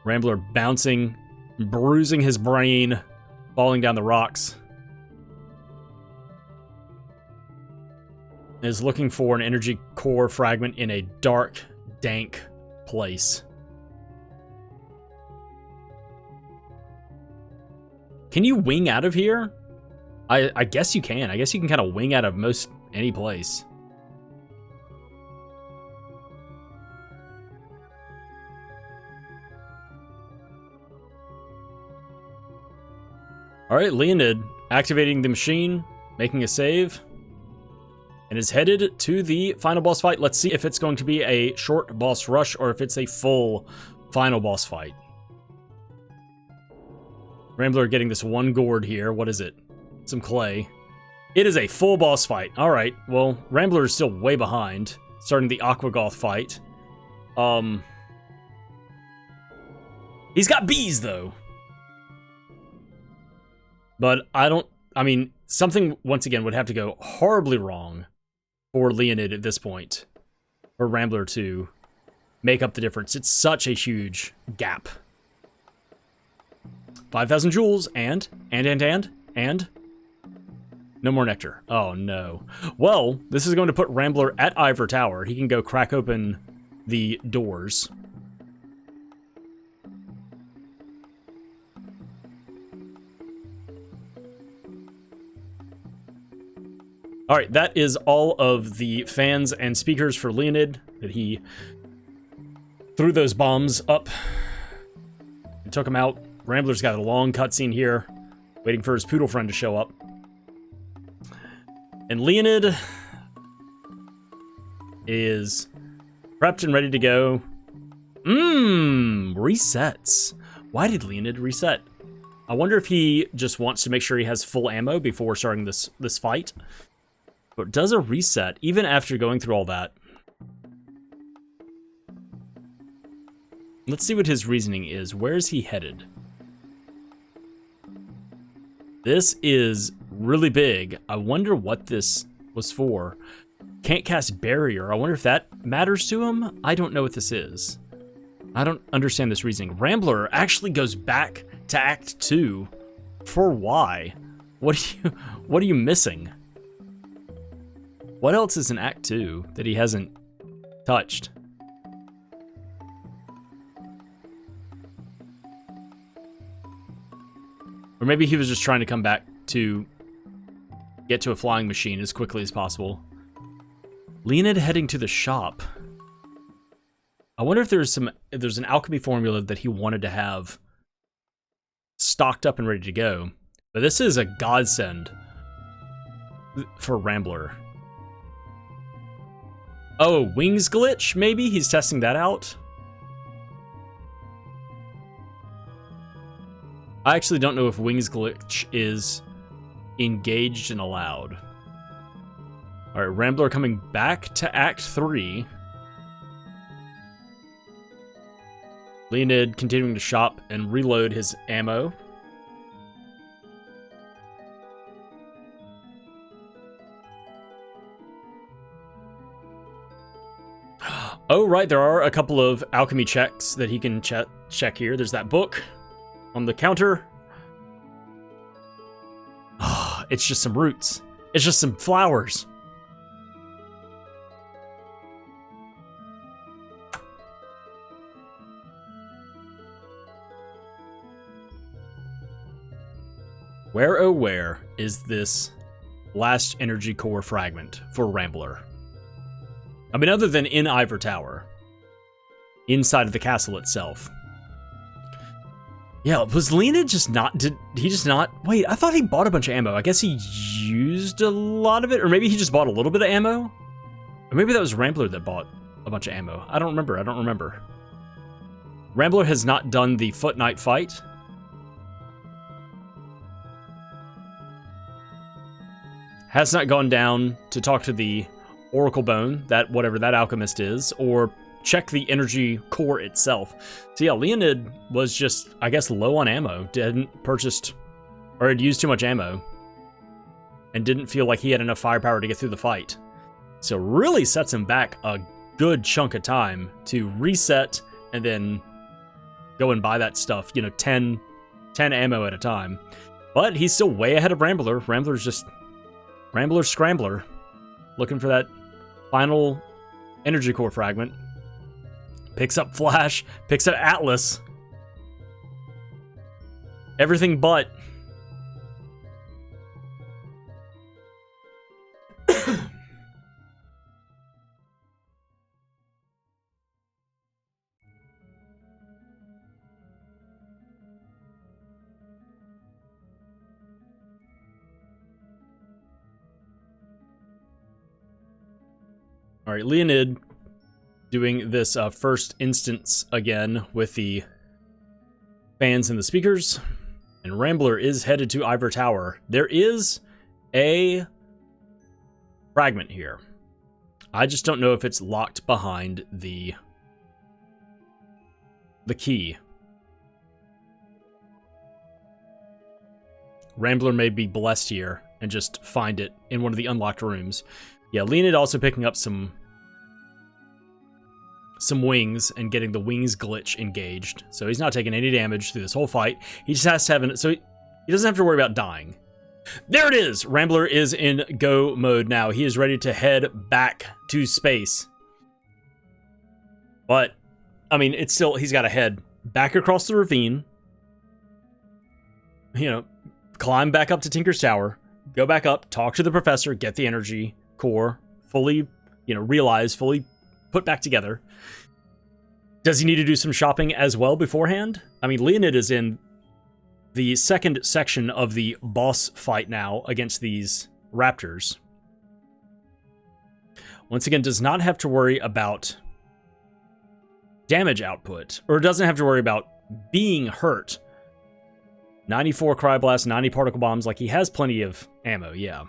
Rambler bouncing, bruising his brain, falling down the rocks. Is looking for an energy core fragment in a dark, dank place. Can you wing out of here? I guess you can. I guess you can kind of wing out of most any place. All right, Leonid activating the machine, making a save, and is headed to the final boss fight. Let's see if it's going to be a short boss rush or if it's a full final boss fight. Rambler getting this one gourd here. What is it? Some clay. It is a full boss fight. All right, well, Rambler is still way behind, starting the Aquagoth fight. He's got bees, though. But I mean, something, once again, would have to go horribly wrong for Leonid at this point, for Rambler to make up the difference. It's such a huge gap. 5,000 jewels, and no more nectar. Oh, no. Well, this is going to put Rambler at Ivor Tower. He can go crack open the doors. All right, that is all of the fans and speakers for Leonid that he threw those bombs up and took them out. Rambler's got a long cutscene here, waiting for his poodle friend to show up. And Leonid is prepped and ready to go. Resets. Why did Leonid reset? I wonder if he just wants to make sure he has full ammo before starting this fight. But does a reset, even after going through all that. Let's see what his reasoning is. Where is he headed? This is really big. I wonder what this was for. Can't cast barrier. I wonder if that matters to him. I don't know what this is. I don't understand this reasoning. Rambler actually goes back to Act 2. For why? What are you missing? What else is in Act 2 that he hasn't touched? Or maybe he was just trying to come back to get to a flying machine as quickly as possible. Leonid heading to the shop. I wonder if there's an alchemy formula that he wanted to have stocked up and ready to go. But this is a godsend for Rambler. Oh, wings glitch, maybe? He's testing that out? I actually don't know if wings glitch is engaged and allowed. Alright, Rambler coming back to Act 3. Leonid continuing to shop and reload his ammo. Oh, right, there are a couple of alchemy checks that he can check here. There's that book on the counter. Ah, it's just some roots. It's just some flowers. Where, oh where, is this last energy core fragment for Rambler? I mean, other than in Ivor Tower. Inside of the castle itself. Yeah, was Leoned just not... Did he just not... Wait, I thought he bought a bunch of ammo. I guess he used a lot of it? Or maybe he just bought a little bit of ammo? Or maybe that was Rambler that bought a bunch of ammo. I don't remember. Rambler has not done the Foot Knight fight. Has not gone down to talk to the Oracle Bone, that whatever that alchemist is, or check the energy core itself. So yeah, Leoned was just, I guess, low on ammo. Hadn't purchased, or had used too much ammo. And didn't feel like he had enough firepower to get through the fight. So really sets him back a good chunk of time to reset and then go and buy that stuff, you know, 10 ammo at a time. But he's still way ahead of Rambler. Rambler's just Rambler Scrambler, looking for that final energy core fragment. Picks up Flash, picks up Atlas. Everything but. All right, Leoned doing this first instance again with the fans and the speakers. And Rambler is headed to Ivor Tower. There is a fragment here. I just don't know if it's locked behind the key. Rambler may be blessed here and just find it in one of the unlocked rooms. Yeah, Leoned also picking up some wings and getting the wings glitch engaged. So he's not taking any damage through this whole fight. He just has to have so he doesn't have to worry about dying. There it is! Rambler is in go mode now. He is ready to head back to space. But, I mean, it's still, he's got to head back across the ravine. You know, climb back up to Tinker's Tower, go back up, talk to the professor, get the energy core fully, you know, realized, fully put back together. Does he need to do some shopping as well beforehand? I mean, Leoned is in the second section of the boss fight now against these raptors. Once again, does not have to worry about damage output, or doesn't have to worry about being hurt. 94 Cryoblast, 90 Particle Bombs, like he has plenty of ammo, yeah.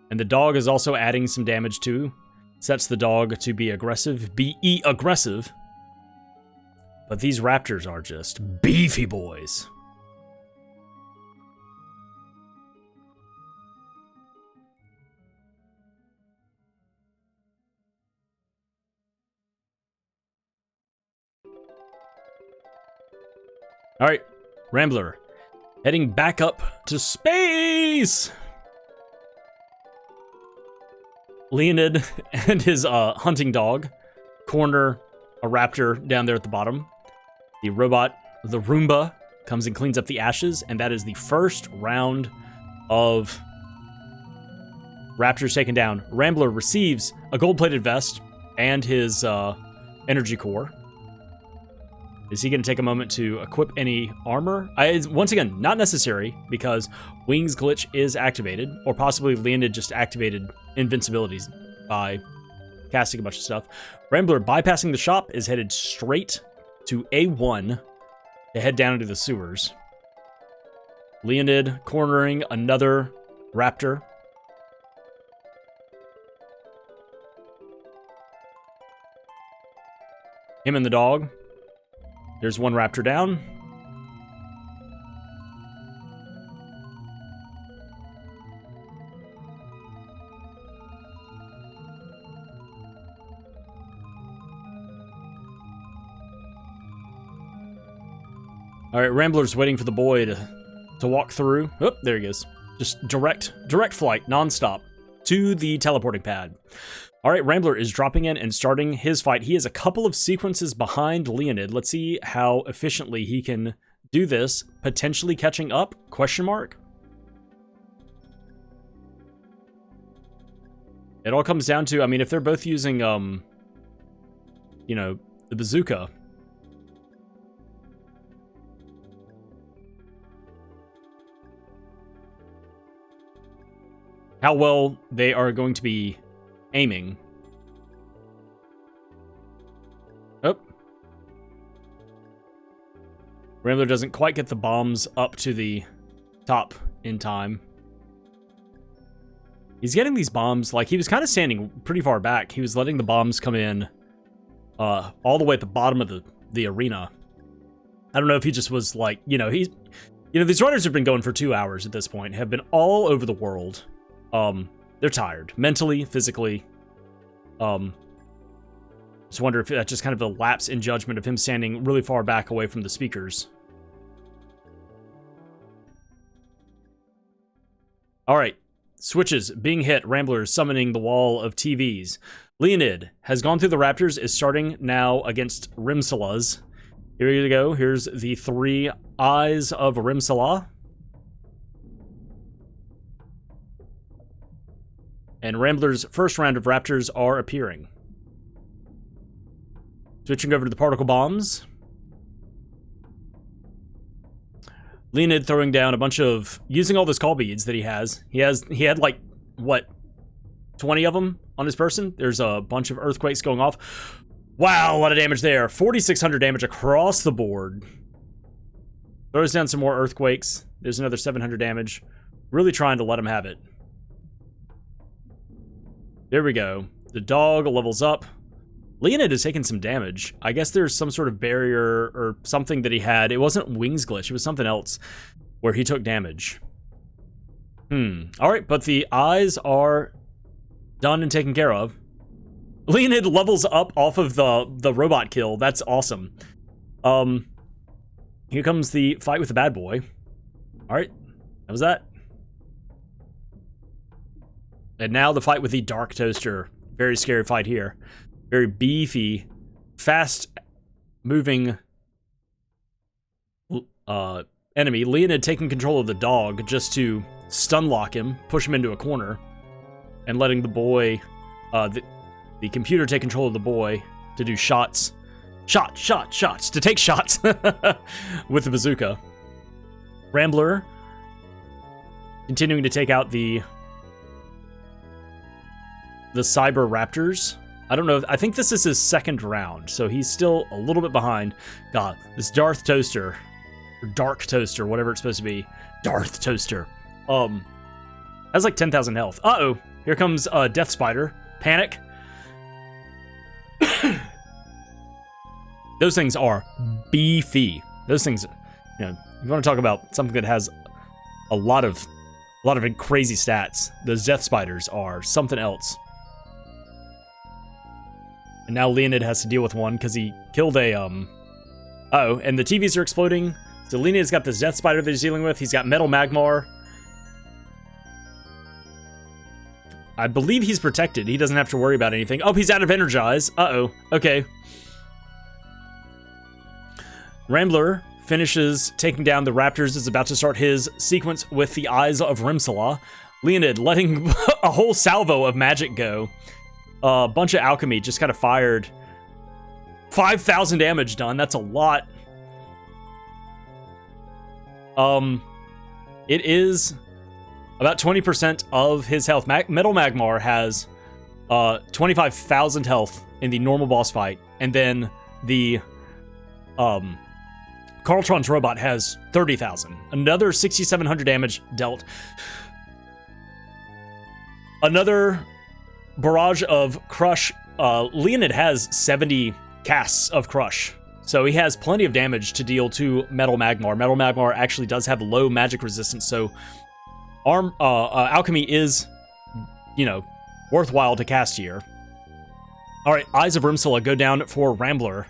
And the dog is also adding some damage too. Sets the dog to be aggressive. Be aggressive. But these raptors are just beefy boys. Alright, Rambler. Heading back up to space! Leoned and his hunting dog corner a raptor down there at the bottom. The robot, the Roomba, comes and cleans up the ashes, and that is the first round of raptors taken down. Rambler receives a gold-plated vest and his energy core. Is he going to take a moment to equip any armor? Once again, not necessary, because Wings Glitch is activated, or possibly Leoned just activated invincibilities by casting a bunch of stuff. Rambler, bypassing the shop, is headed straight to A1 to head down into the sewers. Leoned cornering another raptor. Him and the dog. There's one raptor down. All right, Rambler's waiting for the boy to walk through. Oh, there he goes. Just direct flight, nonstop, to the teleporting pad. All right, Rambler is dropping in and starting his fight. He is a couple of sequences behind Leoned. Let's see how efficiently he can do this. Potentially catching up? Question mark. It all comes down to, I mean, if they're both using, you know, the bazooka. How well they are going to be aiming. Oh. Rambler doesn't quite get the bombs up to the top in time. He's getting these bombs, like, he was kind of standing pretty far back. He was letting the bombs come in all the way at the bottom of the arena. I don't know if he just was like, you know, these runners have been going for 2 hours at this point, have been all over the world. They're tired, mentally, physically. Just wonder if that's just kind of a lapse in judgment of him standing really far back away from the speakers. All right. Switches being hit. Rambler summoning the wall of TVs. Leoned has gone through the Raptors, is starting now against Rimsala's. Here we go. Here's the 3 eyes of Rimsala. And Rambler's first round of Raptors are appearing. Switching over to the particle bombs. Leoned throwing down a bunch of, using all those call beads that he has. He had like, what, 20 of them on his person? There's a bunch of earthquakes going off. Wow, a lot of damage there. 4,600 damage across the board. Throws down some more earthquakes. There's another 700 damage. Really trying to let him have it. There we go. The dog levels up. Leoned has taken some damage. I guess there's some sort of barrier or something that he had. It wasn't Wings Glitch. It was something else where he took damage. All right, but the eyes are done and taken care of. Leoned levels up off of the robot kill. That's awesome. Here comes the fight with the bad boy. All right, that was that. And now the fight with the Dark Toaster. Very scary fight here. Very beefy, fast-moving enemy. Leoned taking control of the dog just to stun lock him, push him into a corner, and letting the boy, the computer take control of the boy to do shots. Shots, to take shots with the bazooka. Rambler continuing to take out the Cyber Raptors. I don't know. I think this is his second round, so he's still a little bit behind. God, this Darth Toaster, or Dark Toaster, whatever it's supposed to be. Darth Toaster. Has like 10,000 health. Uh-oh. Here comes Death Spider. Panic. Those things are beefy. Those things, you know, you want to talk about something that has a lot of crazy stats. Those Death Spiders are something else. And now Leoned has to deal with one because he killed a, uh-oh, and the TVs are exploding. So Leoned's got this Death Spider that he's dealing with. He's got Metal Magmar. I believe he's protected. He doesn't have to worry about anything. Oh, he's out of Energize. Uh-oh. Okay. Rambler finishes taking down the Raptors, is about to start his sequence with the Eyes of Rimsala. Leoned letting a whole salvo of magic go. A bunch of alchemy just kind of fired. 5,000 damage done. That's a lot. It is about 20% of his health. Metal Magmar has 25,000 health in the normal boss fight, and then the Carltron's robot has 30,000. Another 6,700 damage dealt. Another barrage of Crush. Leoned has 70 casts of Crush, so he has plenty of damage to deal to Metal Magmar. Metal Magmar actually does have low magic resistance, so alchemy is, you know, worthwhile to cast here. All right, Eyes of Rimsala go down for Rambler.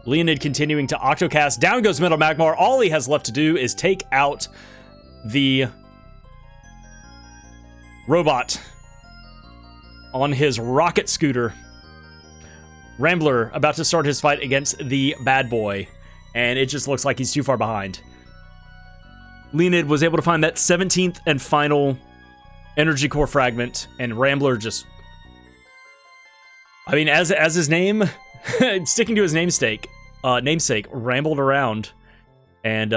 Leoned continuing to octocast. Down goes Metal Magmar. All he has left to do is take out the robot on his rocket scooter. Rambler about to start his fight against the bad boy, and it just looks like he's too far behind. Leoned was able to find that 17th and final energy core fragment, and Rambler just... I mean, as his name... sticking to his namesake, rambled around, and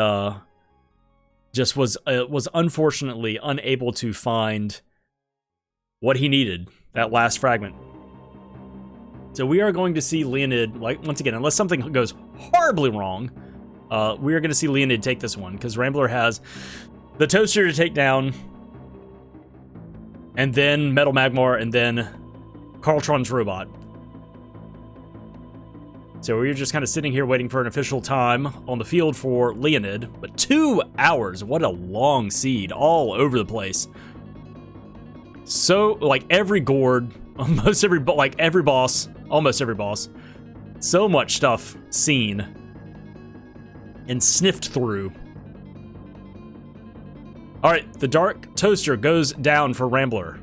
just was unfortunately unable to find what he needed, that last fragment. So we are going to see Leoned, like, once again, unless something goes horribly wrong, we are going to see Leoned take this one, because Rambler has the Toaster to take down, and then Metal Magmar, and then Carltron's robot. So we're just kind of sitting here waiting for an official time on the field for Leoned. But 2 hours, what a long seed, all over the place. So, like, every gourd, almost every boss, almost every boss. So much stuff seen and sniffed through. Alright, the Dark Toaster goes down for Rambler.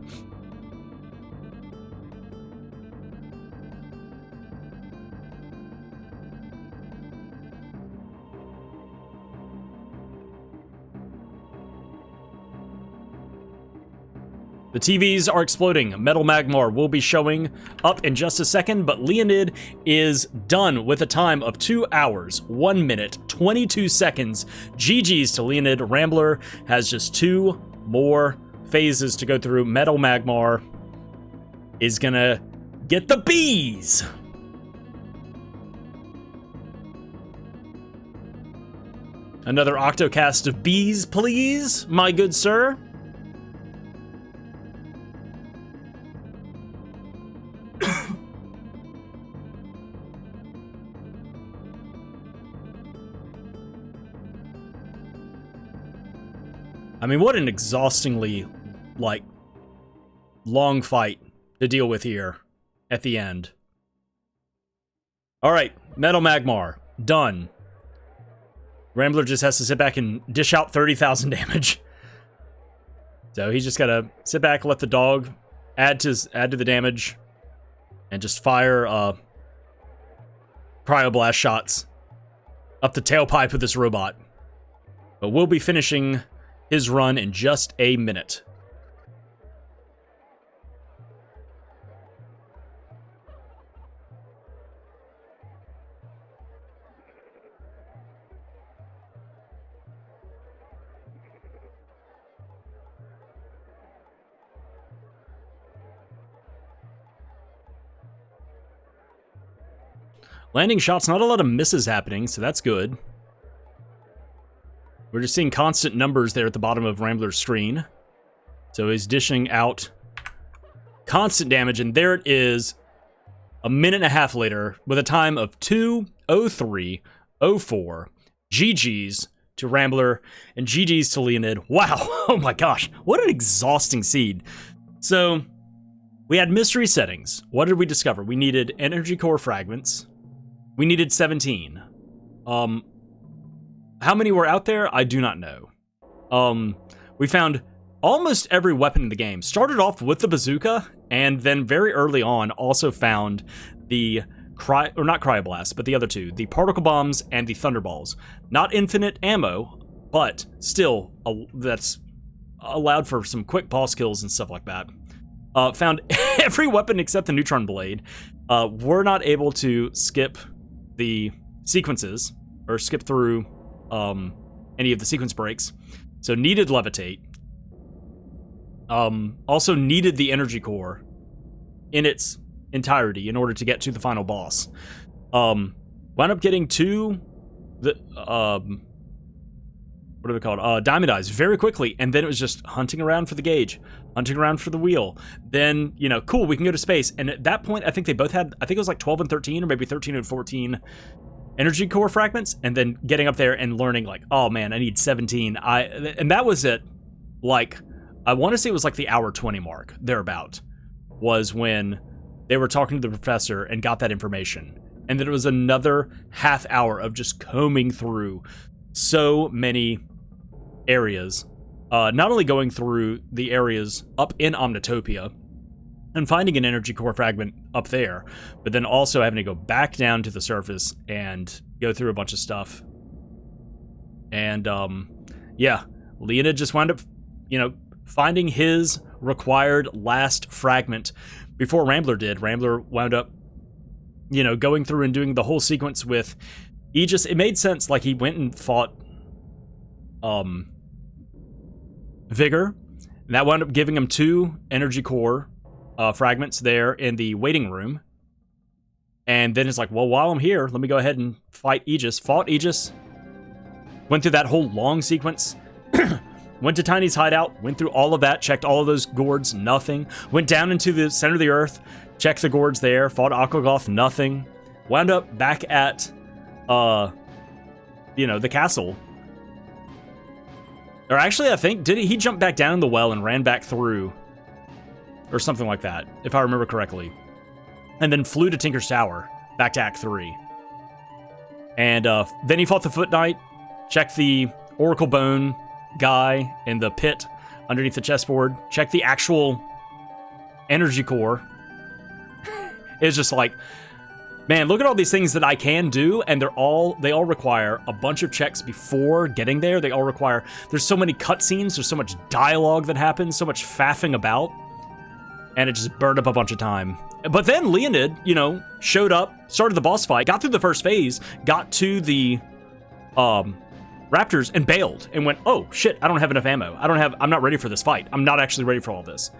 The TVs are exploding. Metal Magmar will be showing up in just a second, but Leoned is done with a time of 2 hours, 1 minute, 22 seconds. GG's to Leoned. Rambler has just 2 more phases to go through. Metal Magmar is gonna get the bees. Another octocast of bees, please, my good sir. I mean, what an exhaustingly, like, long fight to deal with here at the end. Alright, Metal Magmar, done. Rambler just has to sit back and dish out 30,000 damage. So he's just gotta sit back, let the dog add to the damage, and just fire cryoblast shots up the tailpipe of this robot. But we'll be finishing his run in just a minute. Landing shots, not a lot of misses happening, so that's good. We're just seeing constant numbers there at the bottom of Rambler's screen. So he's dishing out constant damage, and there it is, a minute and a half later, with a time of 2:03:04. GG's to Rambler, and GG's to Leoned. Wow, oh my gosh, what an exhausting seed. So, we had mystery settings. What did we discover? We needed energy core fragments. We needed 17. How many were out there? I do not know. We found almost every weapon in the game. Started off with the bazooka, and then very early on also found the not cryoblast, but the other two, the particle bombs and the thunderballs. Not infinite ammo, but still that's allowed for some quick boss kills and stuff like that. Found every weapon except the neutron blade. We're not able to skip the sequences or skip through any of the sequence breaks, so needed levitate. Also needed the energy core in its entirety in order to get to the final boss. Wound up getting to the what are they called? Diamond Eyes very quickly, and then it was just hunting around for the gauge, hunting around for the wheel. Then, you know, cool, we can go to space. And at that point, I think they both had, I think it was like 12 and 13, or maybe 13 and 14 energy core fragments, and then getting up there and learning like, oh man, I need 17. And that was it. Like, I want to say it was like the hour 20 mark, thereabout, was when they were talking to the professor and got that information. And then it was another half hour of just combing through so many areas. Not only going through the areas up in Omnitopia and finding an energy core fragment up there, but then also having to go back down to the surface and go through a bunch of stuff. And, yeah, Leoned just wound up, finding his required last fragment before Rambler did. Rambler wound up, going through and doing the whole sequence with Aegis. It made sense, like, he went and fought, Vigor, and that wound up giving him 2 energy core fragments there in the waiting room. And then it's like, well, while I'm here, let me go ahead and fight Aegis. Fought Aegis, went through that whole long sequence, went to Tiny's hideout, went through all of that, checked all of those gourds, nothing. Went down into the center of the earth, checked the gourds there, fought Aquagoth, nothing. Wound up back at, the castle. Or actually, I think, he jumped back down in the well and ran back through, or something like that, if I remember correctly. And then flew to Tinker's Tower, back to Act 3. And then he fought the Foot Knight, checked the Oracle Bone guy in the pit underneath the chessboard, checked the actual energy core. It was just like, man, look at all these things that I can do, and they all require a bunch of checks before getting there. They all require, there's so many cutscenes, there's so much dialogue that happens, so much faffing about, and it just burned up a bunch of time. But then Leoned, showed up, started the boss fight, got through the first phase, got to the raptors, and bailed, and went, oh shit, I don't have enough ammo. I'm not ready for this fight. I'm not actually ready for all this.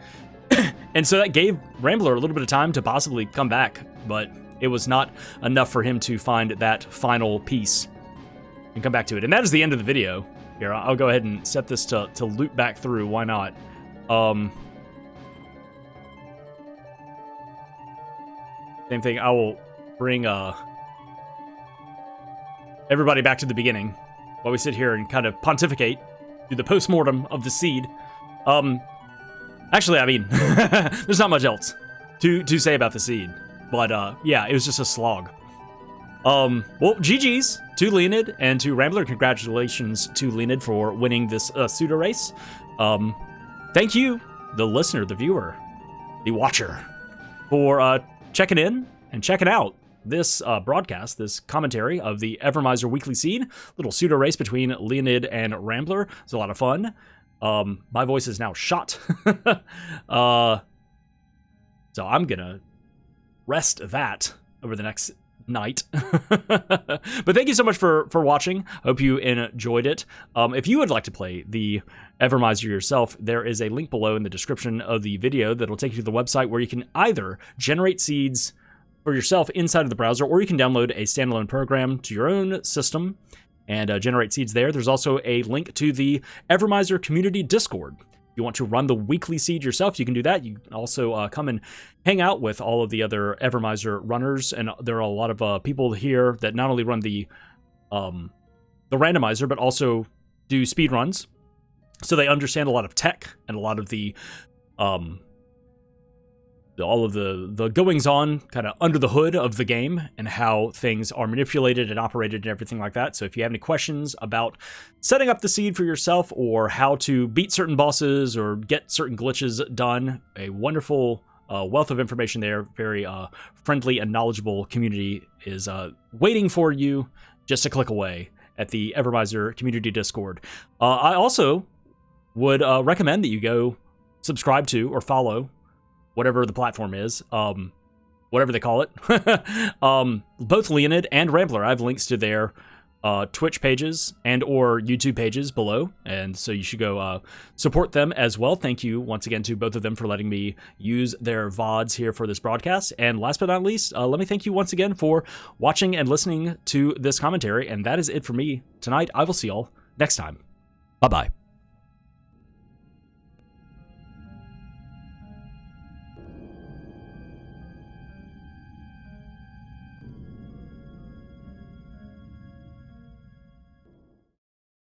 And so that gave Rambler a little bit of time to possibly come back, but it was not enough for him to find that final piece and come back to it. And that is the end of the video. Here, I'll go ahead and set this to loop back through. Why not? Same thing. I will bring everybody back to the beginning while we sit here and kind of pontificate, do the post-mortem of the seed. Actually, I mean, there's not much else to say about the seed. But, yeah, it was just a slog. Well, GG's to Leoned and to Rambler. Congratulations to Leoned for winning this pseudo race. Thank you, the listener, the viewer, the watcher, for checking in and checking out this broadcast, this commentary of the Evermizer Weekly Seed. Little pseudo race between Leoned and Rambler. It's a lot of fun. My voice is now shot. So I'm gonna rest that over the next night. But thank you so much for watching. Hope you enjoyed it. If you would like to play the Evermizer yourself, there is a link below in the description of the video that'll take you to the website where you can either generate seeds for yourself inside of the browser, or you can download a standalone program to your own system and generate seeds there. There's also a link to the Evermizer community Discord. If you want to run the weekly seed yourself, you can do that. You can also come and hang out with all of the other Evermizer runners, and there are a lot of people here that not only run the randomizer, but also do speed runs. So they understand a lot of tech and a lot of the all of the goings-on kind of under the hood of the game and how things are manipulated and operated and everything like that. So if you have any questions about setting up the seed for yourself or how to beat certain bosses or get certain glitches done, a wonderful wealth of information there. Very friendly and knowledgeable community is waiting for you just a click away at the Evermizer community Discord. I also would recommend that you go subscribe to or follow whatever the platform is, whatever they call it. Both Leoned and Rambler, I have links to their Twitch pages and or YouTube pages below, and so you should go support them as well. Thank you once again to both of them for letting me use their VODs here for this broadcast. And last but not least, let me thank you once again for watching and listening to this commentary, and that is it for me tonight. I will see y'all next time. Bye-bye.